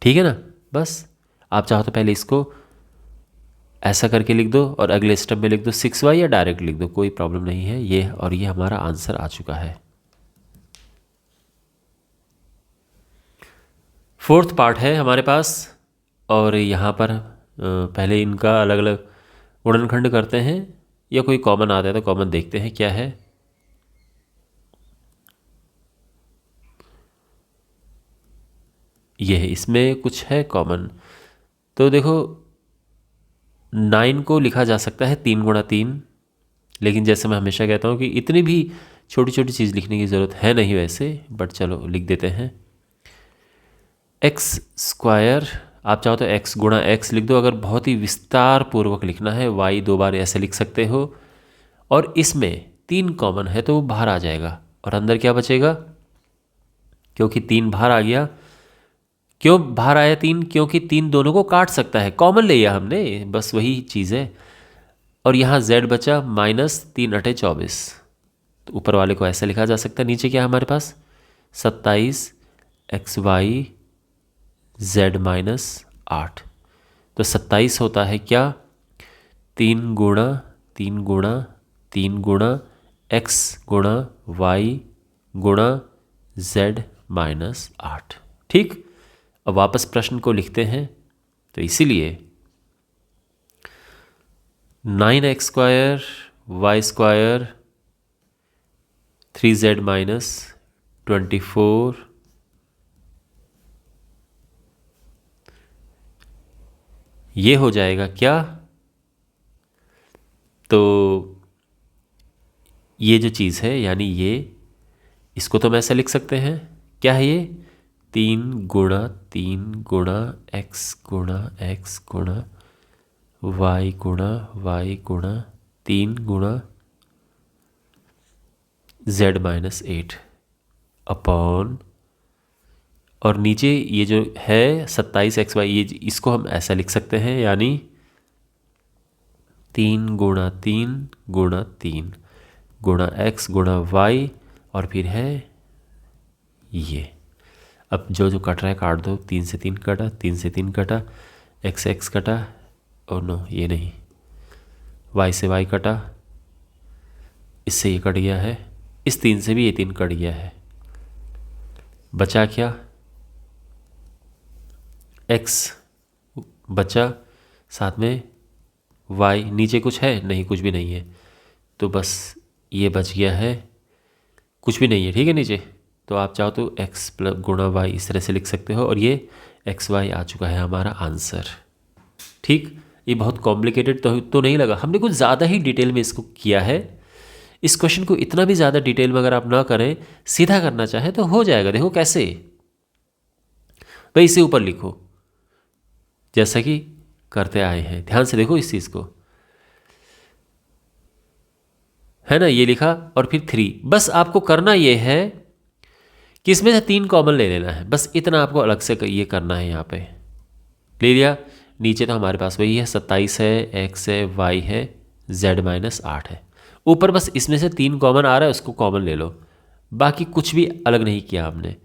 ठीक है ना। बस आप चाहो तो पहले इसको ऐसा करके लिख दो और अगले स्टेप में लिख दो 6y, या डायरेक्ट लिख दो, कोई प्रॉब्लम नहीं है ये। और ये हमारा आंसर आ चुका है। फोर्थ पार्ट है हमारे पास, और यहाँ पर पहले इनका अलग अलग गुणनखंड करते हैं, या कोई कॉमन आता है तो कॉमन देखते हैं क्या है। ये है, इसमें कुछ है कॉमन। तो देखो 9 को लिखा जा सकता है 3 गुणा 3, लेकिन जैसे मैं हमेशा कहता हूँ कि इतनी भी छोटी छोटी चीज़ लिखने की ज़रूरत है नहीं वैसे, बट चलो लिख देते हैं। एक्स स्क्वायर, आप चाहो तो x गुणा x लिख दो, अगर बहुत ही विस्तार पूर्वक लिखना है y 2 बार ऐसे लिख सकते हो। और इसमें 3 कॉमन है तो वो बाहर आ जाएगा, और अंदर क्या बचेगा, क्योंकि 3 बाहर आ गया। क्यों बाहर आया 3, क्योंकि 3 दोनों को काट सकता है, कॉमन लिया हमने, बस वही चीज़ है। और यहाँ z बचा -3 × 24, तो ऊपर वाले को ऐसे लिखा जा सकता है। नीचे क्या है हमारे पास, 27 xy z -8। तो 27 होता है क्या, 3 गुणा 3 गुणा 3 गुणा x गुणा y गुणा z -8, ठीक। अब वापस प्रश्न को लिखते हैं। तो इसीलिए 9x² y² 3z -24 ये हो जाएगा क्या, तो ये जो चीज़ है यानी ये, इसको तो हम ऐसा लिख सकते हैं, क्या है ये, 3 गुणा 3 गुणा x गुणा x गुणा y गुणा 3 गुणा z -8 अपॉन, और नीचे ये जो है 27 xy, ये इसको हम ऐसा लिख सकते हैं, यानी 3 गुणा 3 गुणा 3 गुणा x गुणा y, और फिर है ये। अब जो जो कट रहा है काट दो, 3 से 3 कटा, 3 से 3 कटा, x से x कटा, और नो ये नहीं, y से y कटा, इससे ये कट गया है, इस 3 से भी ये 3 कट गया है। बचा क्या, x बचा, साथ में y। नीचे कुछ है नहीं, कुछ भी नहीं है, तो बस ये बच गया है, कुछ भी नहीं है। ठीक है, नीचे तो आप चाहो तो x प्लस गुणा y इस तरह से लिख सकते हो, और ये xy आ चुका है हमारा आंसर। ठीक, ये बहुत कॉम्प्लिकेटेड तो नहीं लगा, हमने कुछ ज़्यादा ही डिटेल में इसको किया है। इस क्वेश्चन को इतना भी ज़्यादा डिटेल में अगर आप ना करें, सीधा करना चाहें तो हो जाएगा। देखो कैसे, भाई इसे ऊपर लिखो जैसा कि करते आए हैं, ध्यान से देखो इस चीज़ को, है ना, ये लिखा और फिर 3। बस आपको करना ये है कि इसमें से 3 कॉमन ले लेना है, बस इतना आपको अलग से ये करना है। यहाँ पे ले लिया, नीचे तो हमारे पास वही है, 27 है, x है, y है, z माइनस 8 है। ऊपर बस इसमें से 3 कॉमन आ रहा है, उसको कॉमन ले लो, बाकी कुछ भी अलग नहीं किया हमने।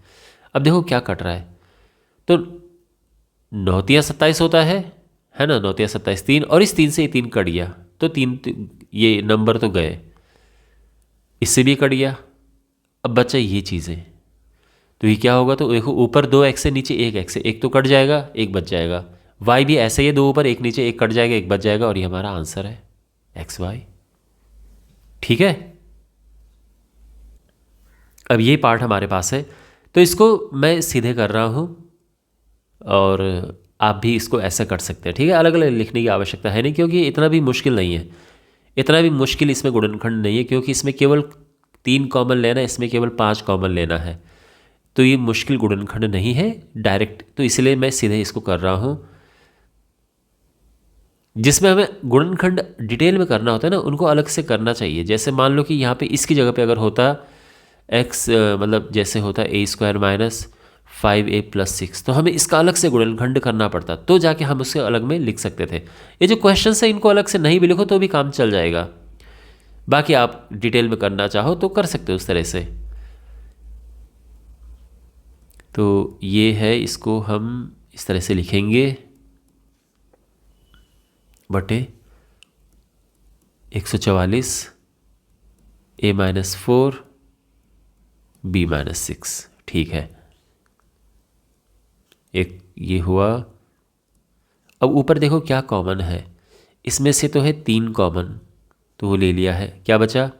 अब देखो क्या कट रहा है, तो 9 तिया 27 होता है ना, 9 तिया 27 3, और इस 3 से ये 3 कट गया, तो 3 ये नंबर तो गए, इससे भी कट गया। अब बचा ये चीज़ें, तो ये क्या होगा, तो देखो ऊपर 2 x है, नीचे 1 x है, एक तो कट जाएगा, एक बच जाएगा। y भी ऐसे ही है, 2 ऊपर 1 नीचे, एक कट जाएगा, एक बच जाएगा, और ये हमारा आंसर है xy। ठीक है, अब ये पार्ट हमारे पास है, तो इसको मैं सीधे कर रहा हूँ, और आप भी इसको ऐसा कर सकते हैं। ठीक है, अलग अलग लिखने की आवश्यकता है नहीं, क्योंकि इतना भी मुश्किल नहीं है, इतना भी मुश्किल इसमें गुणनखंड नहीं है, क्योंकि इसमें केवल 3 कॉमन लेना है, इसमें केवल 5 कॉमन लेना है, तो ये मुश्किल गुणनखंड नहीं है डायरेक्ट, तो इसलिए मैं सीधे इसको कर रहा हूँ। जिसमें हमें गुणनखंड डिटेल में करना होता है ना, उनको अलग से करना चाहिए। जैसे मान लो कि यहाँ पे इसकी जगह पे अगर होता x, मतलब जैसे होता a² माइनस 5a प्लस 6, तो हमें इसका अलग से गुणनखंड करना पड़ता, तो जाके हम उसके अलग में लिख सकते थे। ये जो क्वेश्चन है इनको अलग से नहीं भी लिखो तो भी काम चल जाएगा, बाकी आप डिटेल में करना चाहो तो कर सकते हो उस तरह से। तो ये है, इसको हम इस तरह से लिखेंगे, बटे 144 a माइनस 4 b माइनस 6। ठीक है, एक ये हुआ। अब ऊपर देखो क्या कॉमन है, इसमें से तो है 3 कॉमन, तो वो ले लिया है, क्या बचा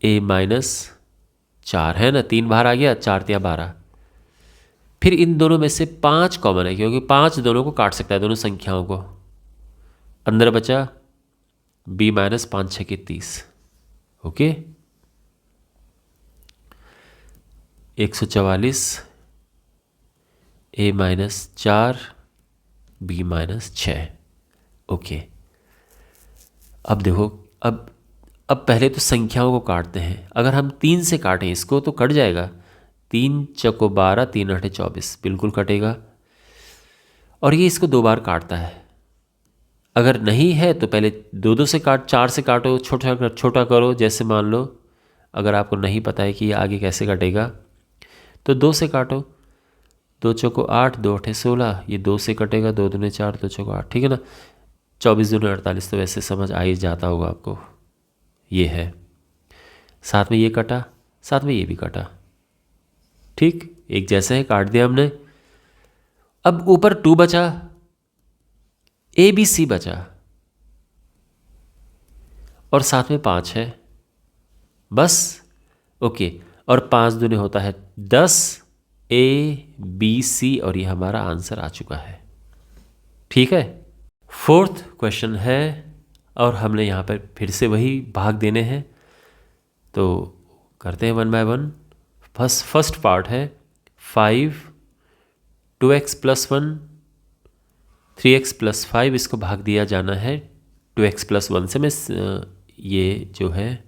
a माइनस 4 है ना, 3 बाहर आ गया, 4 तिया 12। फिर इन दोनों में से 5 कॉमन है, क्योंकि 5 दोनों को काट सकता है, दोनों संख्याओं को। अंदर बचा b माइनस 5 6 के 30। Okay, 144 a minus 4 b minus 6। Okay, अब देखो, अब पहले तो संख्याओं को काटते हैं। अगर हम 3 से काटें इसको तो कट जाएगा, 3 चौको 12, 3 आठे 24, बिल्कुल कटेगा। और ये इसको 2 बार काटता है, अगर नहीं है तो पहले 2 से काट, 4 से काटो, छोटा करो। जैसे मान लो अगर आपको नहीं पता है कि ये आगे कैसे कटेगा, तो 2 से काटो, 2 चौको 8, 2 आठे 16, ये 2 से कटेगा, 2 दूने 4, 2 चौको 8, ठीक है ना, 24 दूने 48, तो वैसे समझ आ ही जाता होगा आपको। ये है, साथ में ये कटा, साथ में ये भी कटा, ठीक, एक जैसे है, काट दिया हमने। अब ऊपर 2 बचा, ABC बचा, और साथ में 5 है, बस। ओके, और 5 दूने होता है 10, ABC, और ये हमारा आंसर आ चुका है। ठीक है, 4th क्वेश्चन है, और हमने यहाँ पर फिर से वही भाग देने हैं, तो करते हैं 1 बाय 1। फर्स्ट पार्ट है 5 2x प्लस 1 3x प्लस 5, इसको भाग दिया जाना है 2x प्लस 1 से। मैं ये जो है,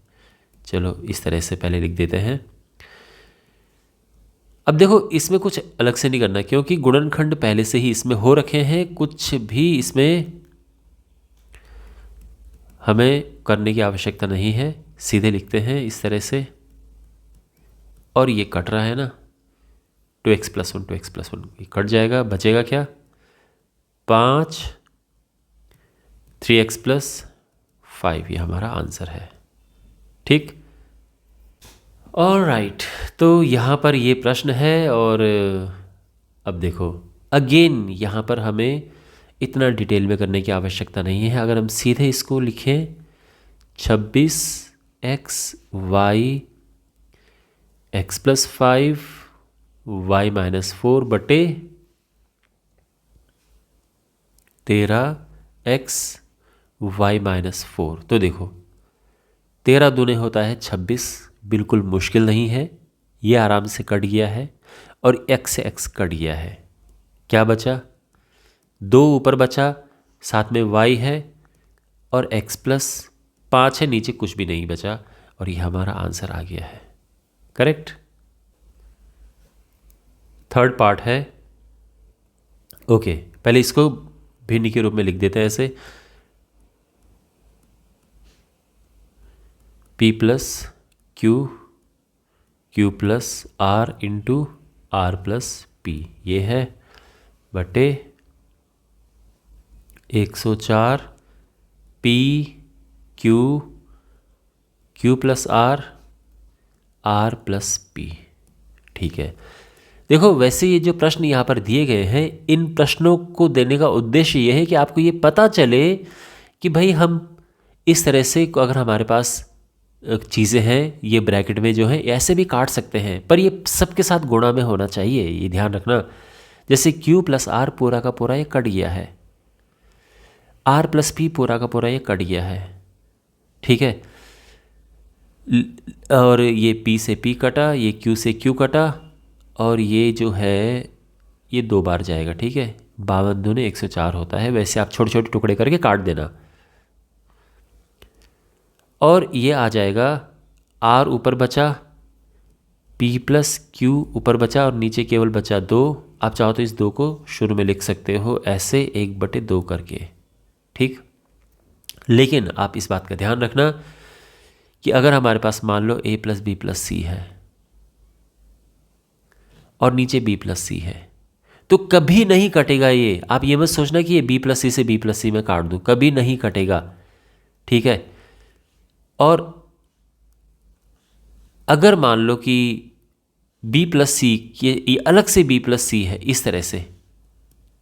चलो इस तरह से पहले लिख देते हैं। अब देखो इसमें कुछ अलग से नहीं करना, क्योंकि गुणनखंड पहले से ही इसमें हो रखे हैं, कुछ भी इसमें हमें करने की आवश्यकता नहीं है, सीधे लिखते हैं इस तरह से। और ये कट रहा है ना, 2x प्लस 1 2x प्लस 1, ये कट जाएगा, बचेगा क्या, 5 3x प्लस 5, ये हमारा आंसर है। ठीक। ऑलराइट, तो यहाँ पर ये प्रश्न है और अब देखो अगेन यहाँ पर हमें इतना डिटेल में करने की आवश्यकता नहीं है। अगर हम सीधे इसको लिखें 26x(y) x+5 y-4 बटे 13x y-4। तो देखो 13 दूने होता है 26, बिल्कुल मुश्किल नहीं है, ये आराम से कट गया है और x से x कट गया है। क्या बचा? 2 ऊपर बचा, साथ में y है और x+5 है, नीचे कुछ भी नहीं बचा और ये हमारा आंसर आ गया है। करेक्ट। थर्ड पार्ट है, ओके पहले इसको भिन्न के रूप में लिख देते हैं ऐसे, p plus q q plus r into r plus p, ये है बटे 104 p q q plus r r plus p. ठीक है। देखो वैसे ये जो प्रश्न यहाँ पर दिए गए हैं, इन प्रश्नों को देने का उद्देश्य ये है कि आपको ये पता चले कि भाई हम इस तरह से अगर हमारे पास चीज़ें हैं, ये ब्रैकेट में जो है ऐसे भी काट सकते हैं, पर ये सबके साथ गुणा में होना चाहिए, ये ध्यान रखना। जैसे q प्लस आर पूरा का पूरा ये कट गया है, r प्लस पी पूरा का पूरा ये कट गया है। ठीक है। और ये p से p कटा, ये q से q कटा और ये जो है ये 2 बार जाएगा। ठीक है। 52 दूने 104 होता है। वैसे आप छोटे छोटे टुकड़े करके काट देना और ये आ जाएगा r ऊपर बचा, p प्लस q ऊपर बचा और नीचे केवल बचा 2। आप चाहो तो इस 2 को शुरू में लिख सकते हो ऐसे 1/2 करके। ठीक। लेकिन आप इस बात का ध्यान रखना कि अगर हमारे पास मान लो a प्लस बी प्लस सी है और नीचे b प्लस सी है, तो कभी नहीं कटेगा ये। आप ये मत सोचना कि ये b प्लस सी से b प्लस सी में काट दूं, कभी नहीं कटेगा। ठीक है। और अगर मान लो कि b प्लस सी ये अलग से b प्लस सी है इस तरह से,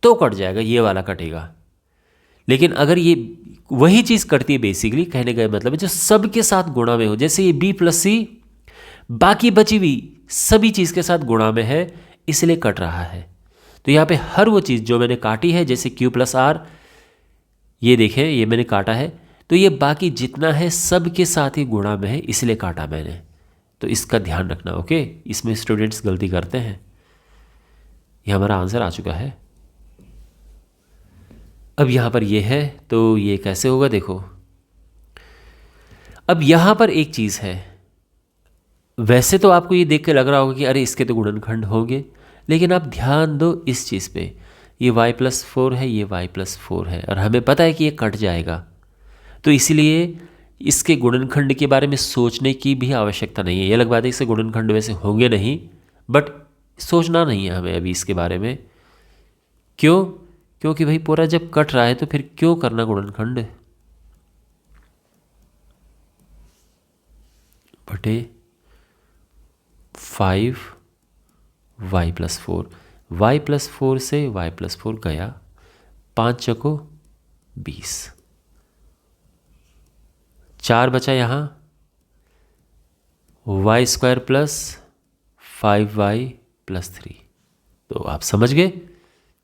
तो कट जाएगा, ये वाला कटेगा। लेकिन अगर ये वही चीज़ करती है, बेसिकली कहने का मतलब है जो सबके साथ गुणा में हो, जैसे ये b प्लस सी बाकी बची हुई सभी चीज़ के साथ गुणा में है, इसलिए कट रहा है। तो यहाँ पे हर वो चीज़ जो मैंने काटी है, जैसे q प्लस आर, ये देखें ये मैंने काटा है, तो ये बाकी जितना है सब के साथ ही गुणा में है, इसलिए काटा मैंने। तो इसका ध्यान रखना। ओके। इसमें स्टूडेंट्स गलती करते हैं। ये हमारा आंसर आ चुका है। अब यहाँ पर ये है, तो ये कैसे होगा देखो। अब यहाँ पर एक चीज़ है, वैसे तो आपको ये देख के लग रहा होगा कि अरे इसके तो गुणनखंड होंगे, लेकिन आप ध्यान दो इस चीज़ पे, ये y+4 है, ये y+4 है और हमें पता है कि ये कट जाएगा, तो इसलिए इसके गुणनखंड के बारे में सोचने की भी आवश्यकता नहीं है। ये अलग बात है इससे गुणनखंड वैसे होंगे नहीं, बट सोचना नहीं है हमें अभी इसके बारे में। क्यों? क्योंकि भाई पूरा जब कट रहा है तो फिर क्यों करना गुणनखंड। बटे 5 y+4, y+4 से y+4 गया, 5 चौको 20, 4 बचा यहाँ, y² प्लस 5y+3। तो आप समझ गए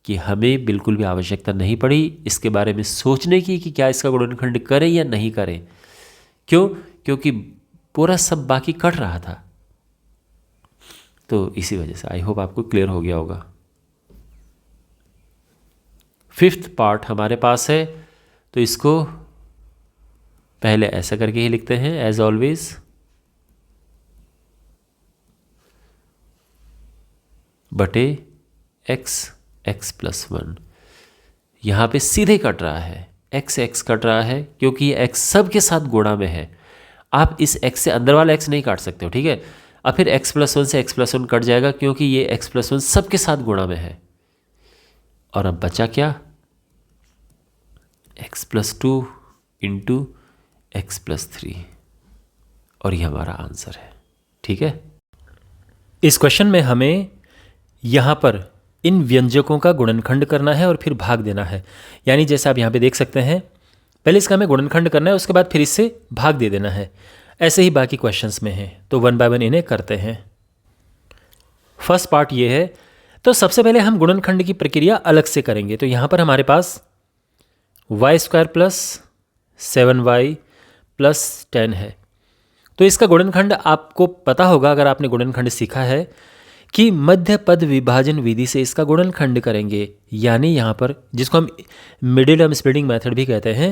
कि हमें बिल्कुल भी आवश्यकता नहीं पड़ी इसके बारे में सोचने की कि क्या इसका गुणनखंड करें या नहीं करें। क्यों? क्योंकि पूरा सब बाकी कट रहा था। तो इसी वजह से आई होप आपको क्लियर हो गया होगा। 5th पार्ट हमारे पास है, तो इसको पहले ऐसा करके ही लिखते हैं एज ऑलवेज, बटे x+1। यहाँ पे सीधे कट रहा है, x कट रहा है क्योंकि ये x सब के साथ गुणा में है। आप इस x से अंदर वाला x नहीं काट सकते हो। ठीक है। अब फिर x+1 से x+1 कट जाएगा क्योंकि ये x+1 सब के साथ गुणा में है। और अब बचा क्या? x+2 into x+3। और ये हमारा आंसर है। ठीक है, इस क्वेश्चन में हमें यहाँ पर इन व्यंजकों का गुणनखंड करना है और फिर भाग देना है। यानी जैसे आप यहाँ पे देख सकते हैं, पहले इसका हमें गुणनखंड करना है, उसके बाद फिर इससे भाग दे देना है। ऐसे ही बाकी क्वेश्चंस में है, तो 1 बाय 1 इन्हें करते हैं। फर्स्ट पार्ट ये है, तो सबसे पहले हम गुणनखंड की प्रक्रिया अलग से करेंगे। तो यहाँ पर हमारे पास y² प्लस 7y प्लस 10 है। तो इसका गुणनखंड आपको पता होगा, अगर आपने गुणनखंड सीखा है, कि मध्य पद विभाजन विधि से इसका गुणनखंड करेंगे। यानी यहाँ पर जिसको हम मिडिल टर्म स्प्लिटिंग मेथड भी कहते हैं,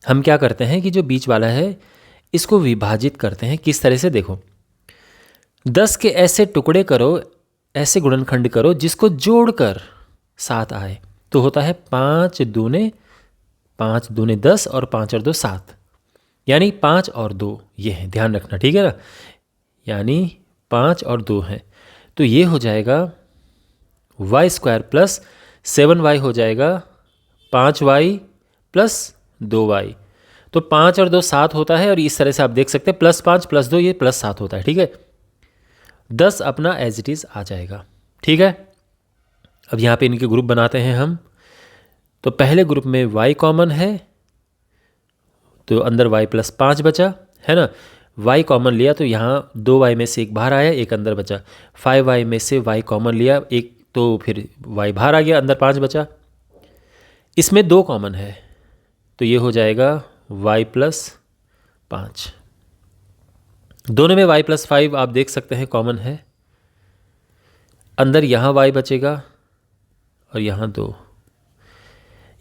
हम क्या करते हैं कि जो बीच वाला है इसको विभाजित करते हैं। किस तरह से, देखो 10 के ऐसे टुकड़े करो, ऐसे गुणनखंड करो जिसको जोड़कर 7 आए। तो होता है 5 दूने 10 और 5 और 2 7, यानी 5 और 2 ये है, ध्यान रखना, ठीक है ना। यानी 5 और 2 हैं, तो ये हो जाएगा y² प्लस 7y हो जाएगा 5y प्लस 2y। तो 5 और 2 7 होता है, और इस तरह से आप देख सकते हैं +5 + 2 ये +7 होता है। ठीक है, 10 अपना एज इट इज़ आ जाएगा। ठीक है, अब यहाँ पे इनके ग्रुप बनाते हैं हम। तो पहले ग्रुप में y कॉमन है, तो अंदर y + 5 बचा, है ना। y कॉमन लिया तो यहाँ 2y में से एक बाहर आया, एक अंदर बचा। 5y में से y कॉमन लिया एक, तो फिर y बाहर आ गया, अंदर 5 बचा। इसमें 2 कॉमन है, तो ये हो जाएगा y + 5। दोनों में y + 5 आप देख सकते हैं कॉमन है। अंदर यहाँ y बचेगा और यहाँ 2।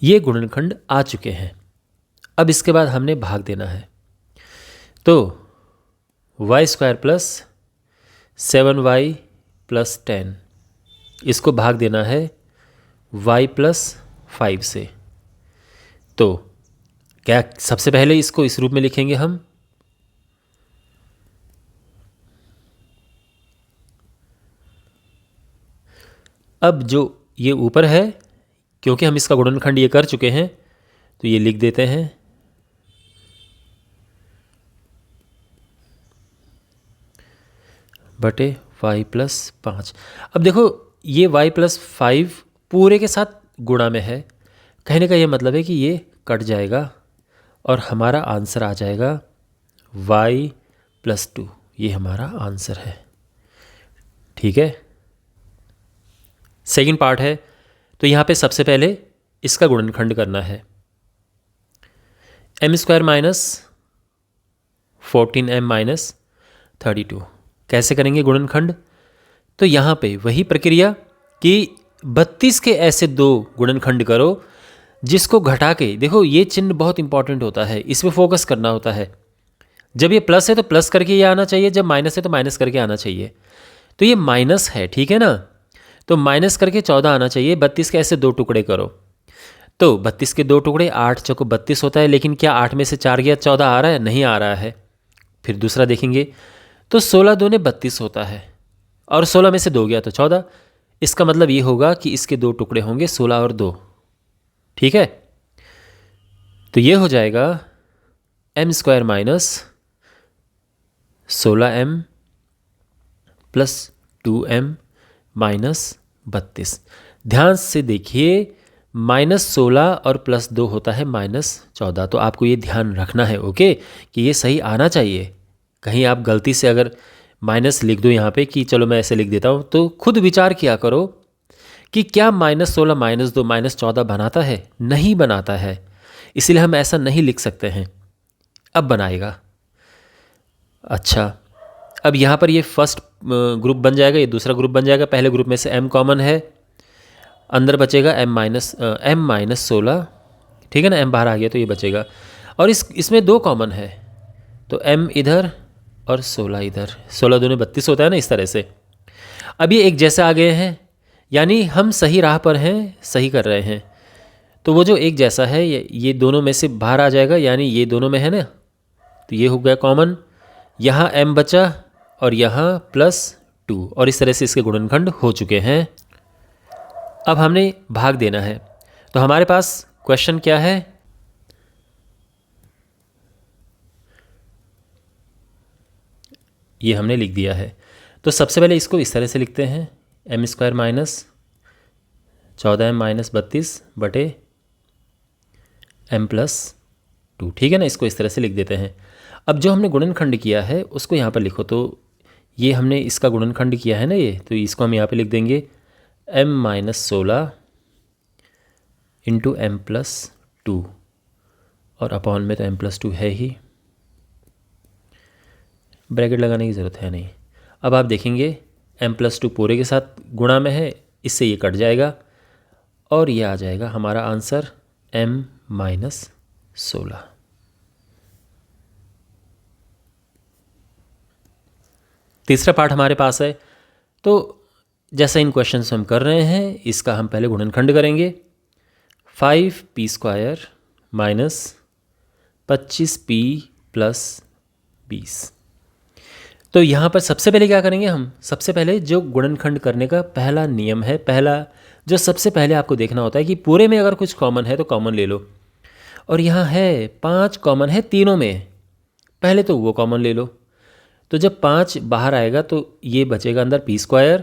ये गुणनखंड आ चुके हैं। अब इसके बाद हमने भाग देना है। तो y² प्लस 7y प्लस 10, इसको भाग देना है y + 5 से। तो क्या सबसे पहले इसको इस रूप में लिखेंगे हम, अब जो ये ऊपर है, क्योंकि हम इसका गुणनखंड ये कर चुके हैं, तो ये लिख देते हैं बटे y + 5। अब देखो ये y + 5 पूरे के साथ गुणा में है, कहने का ये मतलब है कि ये कट जाएगा और हमारा आंसर आ जाएगा y + 2। ये हमारा आंसर है। ठीक है, सेकंड पार्ट है। तो यहाँ पे सबसे पहले इसका गुणनखंड करना है। m² - 14m - 32 कैसे करेंगे गुणनखंड? तो यहाँ पे वही प्रक्रिया कि 32 के ऐसे 2 गुणनखंड करो जिसको घटा के, देखो ये चिन्ह बहुत इंपॉर्टेंट होता है, इस पर फोकस करना होता है। जब ये प्लस है तो प्लस करके ये आना चाहिए, जब माइनस है तो माइनस करके आना चाहिए। तो ये माइनस है, ठीक है ना, तो माइनस करके 14 आना चाहिए। 32 के ऐसे 2 टुकड़े करो, तो 32 के 2 टुकड़े 8 चौको 32 होता है, लेकिन क्या 8 में से 4 गया 14 आ रहा है? नहीं आ रहा है। फिर दूसरा देखेंगे तो 16 दूने 32 होता है, और 16 में से 2 गया तो 14। इसका मतलब ये होगा कि इसके 2 टुकड़े होंगे 16 और 2। ठीक है, तो ये हो जाएगा m² - 16m + 2m - 32। ध्यान से देखिए, -16 और +2 होता है -14। तो आपको ये ध्यान रखना है, ओके, कि ये सही आना चाहिए। कहीं आप गलती से अगर माइनस लिख दो यहाँ पे, कि चलो मैं ऐसे लिख देता हूँ, तो खुद विचार किया करो कि क्या -16 -2 -14 बनाता है? नहीं बनाता है, इसलिए हम ऐसा नहीं लिख सकते हैं। अब बनाएगा। अच्छा, अब यहाँ पर ये फर्स्ट ग्रुप बन जाएगा, ये दूसरा ग्रुप बन जाएगा। पहले ग्रुप में से m कॉमन है, अंदर बचेगा m - 16, ठीक है ना, m बाहर आ गया तो ये बचेगा। और इसमें 2 कॉमन है, तो m इधर और 16 इधर। 16 दूने 32 होता है ना, इस तरह से। अब ये एक जैसे आ गए हैं, यानी हम सही राह पर हैं, सही कर रहे हैं। तो वो जो एक जैसा है ये दोनों में से बाहर आ जाएगा, यानी ये दोनों में है ना, तो ये हो गया कॉमन। यहाँ m बचा और यहाँ +2, और इस तरह से इसके गुणनखंड हो चुके हैं। अब हमने भाग देना है। तो हमारे पास क्वेश्चन क्या है? ये हमने लिख दिया है। तो सबसे पहले इसको इस तरह से लिखते हैं, m² माइनस 14m माइनस 32 बटे m+2, ठीक है ना। इसको इस तरह से लिख देते हैं। अब जो हमने गुणनखंड किया है उसको यहाँ पर लिखो। तो ये हमने इसका गुणनखंड किया है ना ये, तो इसको हम यहाँ पे लिख देंगे m-16 इंटू m+2, और अपॉन में तो m+2 है ही, ब्रैकेट लगाने की ज़रूरत है नहीं। अब आप देखेंगे m+2 पूरे के साथ गुणा में है, इससे ये कट जाएगा और ये आ जाएगा हमारा आंसर m-16। तीसरा पार्ट हमारे पास है। तो जैसा इन क्वेश्चन हम कर रहे हैं, इसका हम पहले गुणनखंड करेंगे। 5p² minus 25p plus 20। तो यहाँ पर सबसे पहले क्या करेंगे हम, सबसे पहले जो गुणनखंड करने का पहला नियम है, पहला जो सबसे पहले आपको देखना होता है कि पूरे में अगर कुछ कॉमन है तो कॉमन ले लो। और यहाँ है 5 कॉमन है तीनों में, पहले तो वो कॉमन ले लो। तो जब 5 बाहर आएगा तो ये बचेगा अंदर p²,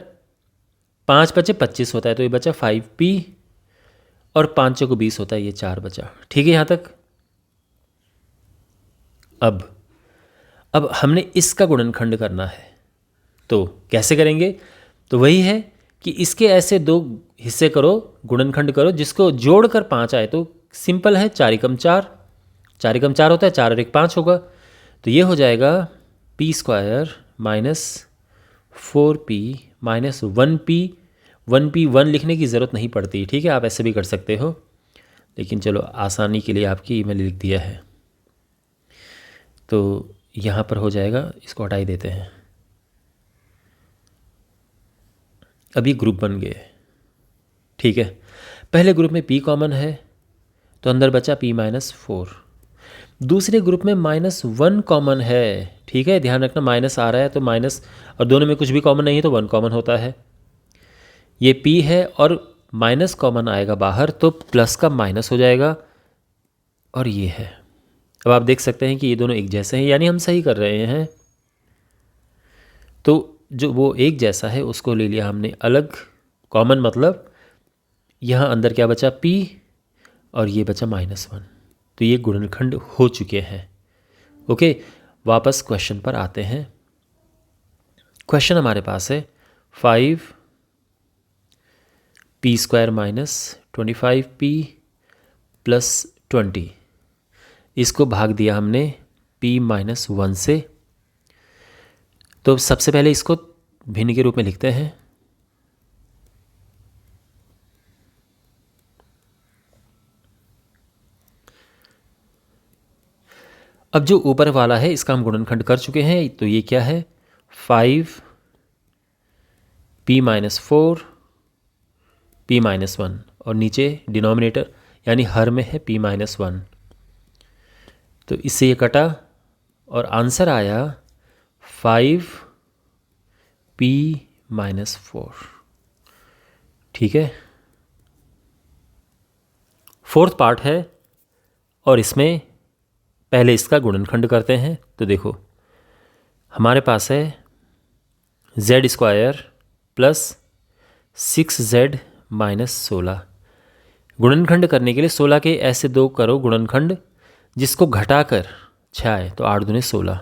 5 बचे 25 होता है, तो ये बचा 5p, और 5 को 20 होता है, ये 4 बचा। ठीक है यहाँ तक। अब हमने इसका गुणनखंड करना है, तो कैसे करेंगे? तो वही है कि इसके ऐसे 2 हिस्से करो, गुणनखंड करो जिसको जोड़कर 5 आए। तो सिंपल है, 4 एकम 4, 4 एकम 4 होता है, 4 और 1 5 होगा। तो ये हो जाएगा p² minus 4p minus 1p। 1 लिखने की ज़रूरत नहीं पड़ती, ठीक है, आप ऐसे भी कर सकते हो, लेकिन चलो आसानी के लिए आपकी मैंने लिख दिया है। तो यहाँ पर हो जाएगा, इसको हटा ही देते हैं। अभी ग्रुप बन गए, ठीक है। पहले ग्रुप में p कॉमन है तो अंदर बचा p-4। दूसरे ग्रुप में -1 कॉमन है, ठीक है, ध्यान रखना माइनस आ रहा है तो माइनस, और दोनों में कुछ भी कॉमन नहीं है तो 1 कॉमन होता है। ये p है और माइनस कॉमन आएगा बाहर तो प्लस का माइनस हो जाएगा, और ये है। अब आप देख सकते हैं कि ये दोनों एक जैसे हैं, यानी हम सही कर रहे हैं। तो जो वो एक जैसा है उसको ले लिया हमने अलग कॉमन, मतलब यहाँ अंदर क्या बचा p और ये बचा -1। तो ये गुणनखंड हो चुके हैं। ओके, वापस क्वेश्चन पर आते हैं। क्वेश्चन हमारे पास है 5p² माइनस 25p प्लस 20। इसको भाग दिया हमने p-1 से। तो सबसे पहले इसको भिन्न के रूप में लिखते हैं। अब जो ऊपर वाला है इसका हम गुणनखंड कर चुके हैं, तो ये क्या है 5p-4 p-1, और नीचे डिनोमिनेटर यानी हर में है p-1। तो इससे ये कटा और आंसर आया 5p-4, ठीक है। फोर्थ पार्ट है और इसमें पहले इसका गुणनखंड करते हैं। तो देखो हमारे पास है z² प्लस 6z माइनस 16। गुणनखंड करने के लिए 16 के ऐसे 2 करो गुणनखंड जिसको घटाकर 6 आए, तो 8 दूने 16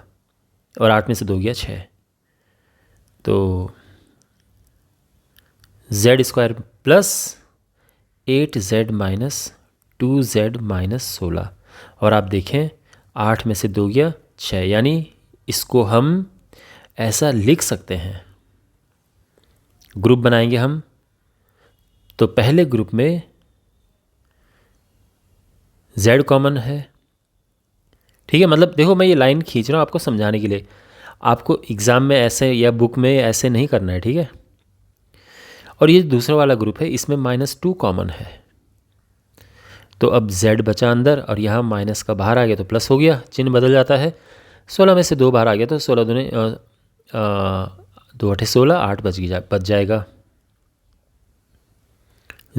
और 8 में से 2 गया 6। तो z² plus 8z minus 2z minus 16, और आप देखें 8 में से 2 गया 6, यानी इसको हम ऐसा लिख सकते हैं। ग्रुप बनाएंगे हम, तो पहले ग्रुप में z कॉमन है, ठीक है। मतलब देखो मैं ये लाइन खींच रहा हूँ आपको समझाने के लिए, आपको एग्ज़ाम में ऐसे या बुक में ऐसे नहीं करना है, ठीक है। और ये दूसरा वाला ग्रुप है, इसमें -2 कॉमन है। तो अब z बचा अंदर और यहाँ माइनस का बाहर आ गया तो प्लस हो गया, चिन्ह बदल जाता है। 16 में से 2 बाहर आ गया तो 16 दूने 2 8 16, 8 बच जाएगा।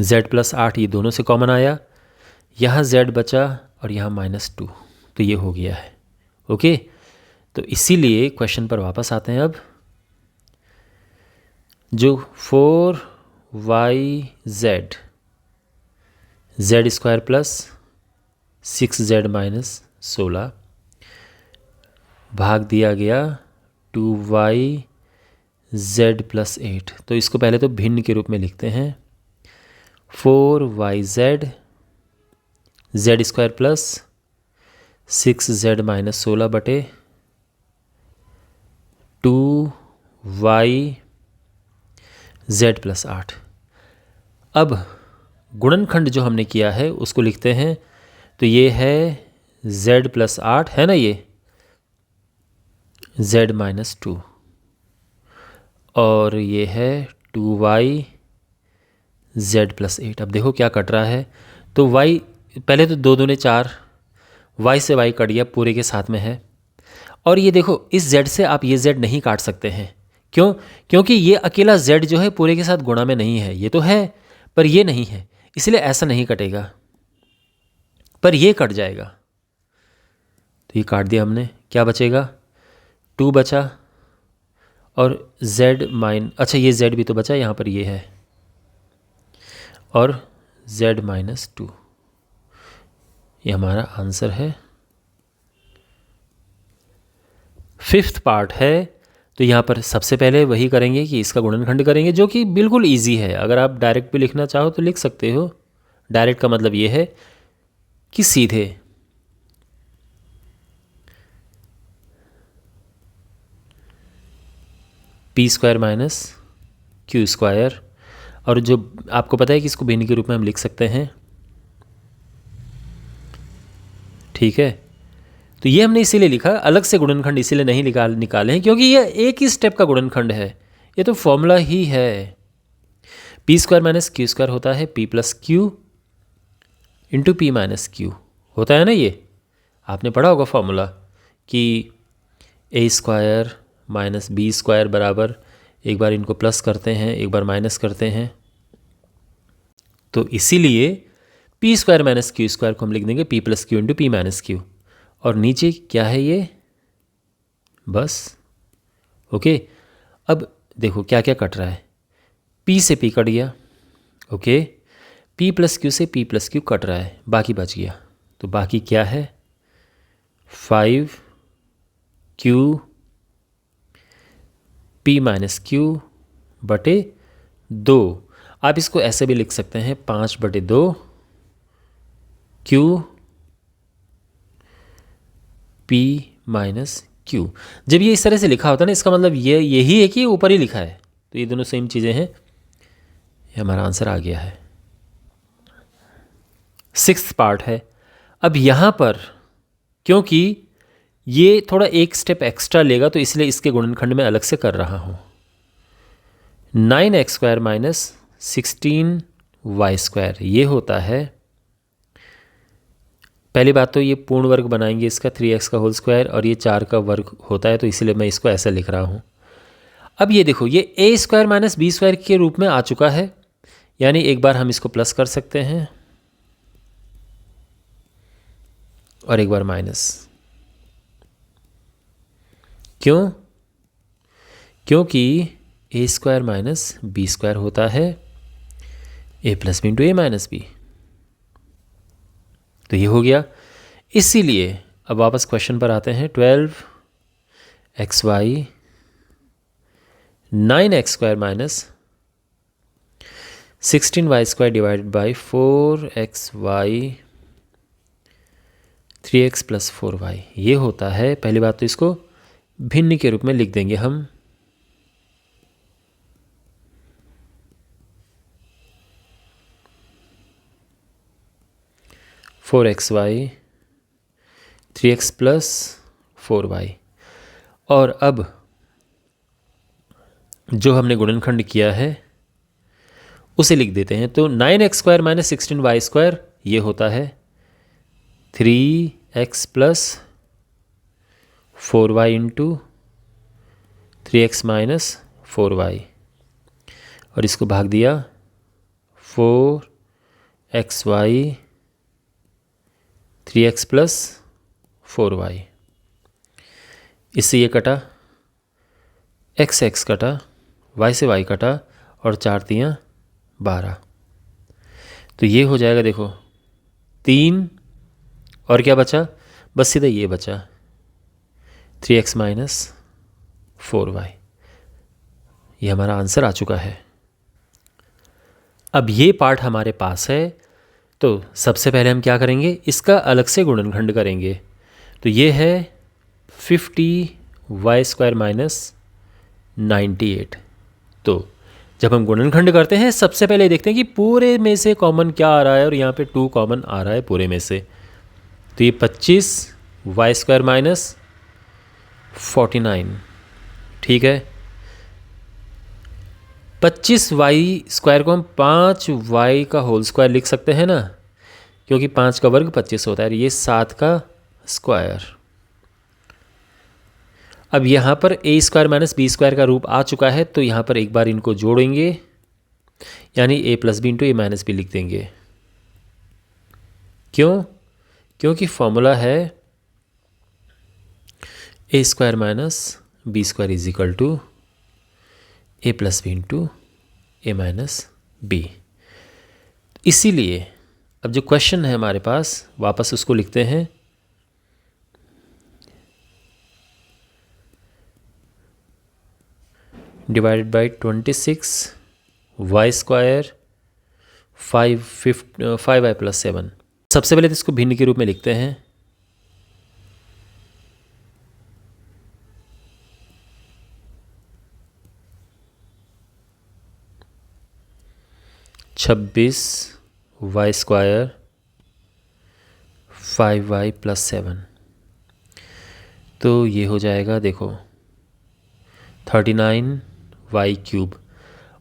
z प्लस 8 ये दोनों से कॉमन आया, यहाँ z बचा और यहाँ -2, तो ये हो गया है। ओके, तो इसीलिए क्वेश्चन पर वापस आते हैं अब। जो 4yz z² plus 6z minus 16 भाग दिया गया 2yz प्लस 8, तो इसको पहले तो भिन्न के रूप में लिखते हैं। 4yz z² plus 6z minus 16 बटे 2yz प्लस 8। अब गुणनखंड जो हमने किया है उसको लिखते हैं। तो ये है z प्लस 8 है ना, ये z माइनस 2, और ये है 2yz प्लस 8। अब देखो क्या कट रहा है। तो y पहले तो 2 दूने 4, y से y कट गया, पूरे के साथ में है। और ये देखो इस z से आप ये z नहीं काट सकते हैं। क्यों? क्योंकि ये अकेला z जो है पूरे के साथ गुणा में नहीं है। ये तो है पर ये नहीं है, इसलिए ऐसा नहीं कटेगा, पर ये कट जाएगा। तो ये काट दिया हमने, क्या बचेगा? 2 बचा, और अच्छा ये z भी तो बचा, यहाँ पर ये है, और z माइनस 2, ये हमारा आंसर है। 5th पार्ट है। तो यहाँ पर सबसे पहले वही करेंगे कि इसका गुणनखंड करेंगे, जो कि बिल्कुल इजी है। अगर आप डायरेक्ट भी लिखना चाहो तो लिख सकते हो। डायरेक्ट का मतलब ये है कि सीधे। p² माइनस q², और जो आपको पता है कि इसको भिन्न के रूप में हम लिख सकते हैं, ठीक है। तो ये हमने इसीलिए लिखा, अलग से गुणनखंड इसीलिए नहीं निकाले हैं क्योंकि ये एक ही स्टेप का गुणनखंड है। ये तो फॉर्मूला ही है। p² माइनस q² होता है p plus Q into p minus Q होता है ना। ये आपने पढ़ा होगा फॉर्मूला कि a² माइनस b² बराबर, एक बार इनको प्लस करते हैं एक बार माइनस करते हैं। तो इसीलिए p² माइनस q² को हम लिख देंगे p plus Q into p minus Q, और नीचे क्या है ये, बस। ओके, अब देखो क्या क्या कट रहा है। p से p कट गया, ओके। p प्लस क्यू से p प्लस क्यू कट रहा है, बाकी बच गया। तो बाकी क्या है, 5q p माइनस क्यू बटे 2। आप इसको ऐसे भी लिख सकते हैं, 5/2 q p माइनस क्यू। जब ये इस तरह से लिखा होता है ना, इसका मतलब ये यही है कि ऊपर ही लिखा है। तो ये दोनों सेम चीज़ें हैं। ये हमारा आंसर आ गया है। 6th पार्ट है। अब यहाँ पर क्योंकि ये थोड़ा एक स्टेप एक्स्ट्रा लेगा, तो इसलिए इसके गुणनखंड में अलग से कर रहा हूँ। 9x² माइनस 16y² ये होता है। पहली बात तो ये पूर्ण वर्ग बनाएंगे इसका, 3x का होल स्क्वायर, और ये 4 का वर्ग होता है, तो इसलिए मैं इसको ऐसा लिख रहा हूँ। अब ये देखो ये a² माइनस b² के रूप में आ चुका है, यानी एक बार हम इसको प्लस कर सकते हैं और एक बार माइनस। क्यों? क्योंकि a² माइनस b² होता है a plus b into a minus b. तो ये हो गया। इसीलिए अब वापस क्वेश्चन पर आते हैं। 12xy 9x² minus 16y² divided by 4xy 3x plus 4y ये होता है। पहली बात तो इसको भिन्न के रूप में लिख देंगे हम। Four x Y 3x plus 4y, और अब जो हमने गुणनखंड किया है उसे लिख देते हैं। तो 9x² माइनस 16y² ये होता है 3x plus 4y into 3x minus 4y, और इसको भाग दिया 4xy 3x प्लस 4y। इससे ये कटा, एक्स एक्स कटा, वाई से वाई कटा और 4 तियाँ 12। तो ये हो जाएगा देखो 3 और क्या बचा, बस सीधा ये बचा 3x माइनस 4y। ये हमारा आंसर आ चुका है। अब ये पार्ट हमारे पास है, तो सबसे पहले हम क्या करेंगे, इसका अलग से गुणनखंड करेंगे। तो ये है 50y² माइनस 98। तो जब हम गुणनखंड करते हैं सबसे पहले देखते हैं कि पूरे में से कॉमन क्या आ रहा है, और यहाँ पे 2 कॉमन आ रहा है पूरे में से। तो ये 25y² माइनस 49, ठीक है। 25y² को हम 5y का होल स्क्वायर लिख सकते हैं ना, क्योंकि 5 का वर्ग 25 होता है, ये 7 का स्क्वायर। अब यहाँ पर a² माइनस b² का रूप आ चुका है, तो यहाँ पर एक बार इनको जोड़ेंगे, यानी a plus b into a minus b लिख देंगे। क्यों? क्योंकि फॉर्मूला है a² minus b² is equal to a plus b into a minus b. इसीलिए अब जो क्वेश्चन है हमारे पास, वापस उसको लिखते हैं। Divided by 26 y² 5y plus 7। सबसे पहले तो इसको भिन्न के रूप में लिखते हैं। y² 5y plus 7। तो ये हो जाएगा देखो 39y³,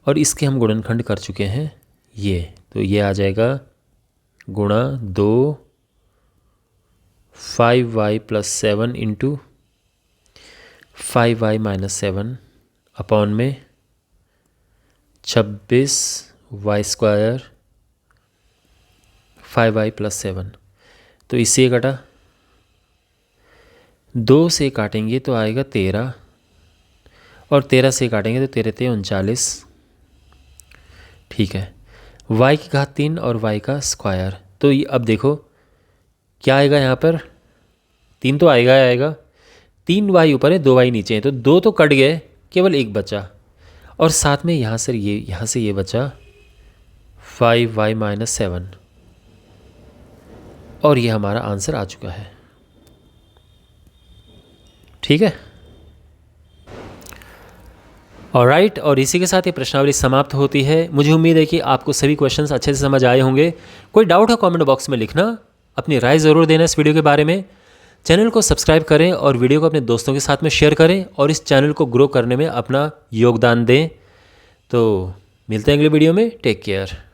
और इसके हम गुणनखंड कर चुके हैं ये, तो ये आ जाएगा गुणा 2 5y plus 7 into 5y minus 7 upon में 26y² 5y प्लस 7। तो इससे कटा, 2 से काटेंगे तो आएगा 13, और 13 से काटेंगे तो 13 × 39, ठीक है। y की घात 3 और y का स्क्वायर, तो ये अब देखो क्या आएगा, यहाँ पर 3 तो आएगा 3y ऊपर है 2y नीचे है, तो 2 तो कट गए, केवल 1 बचा, और साथ में यहाँ से ये बचा 5y माइनस 7, और ये हमारा आंसर आ चुका है, ठीक है। ऑलराइट, और इसी के साथ ये प्रश्नावली समाप्त होती है। मुझे उम्मीद है कि आपको सभी क्वेश्चंस अच्छे से समझ आए होंगे। कोई डाउट हो कमेंट बॉक्स में लिखना, अपनी राय ज़रूर देना इस वीडियो के बारे में। चैनल को सब्सक्राइब करें और वीडियो को अपने दोस्तों के साथ में शेयर करें, और इस चैनल को ग्रो करने में अपना योगदान दें। तो मिलते हैं अगले वीडियो में, टेक केयर।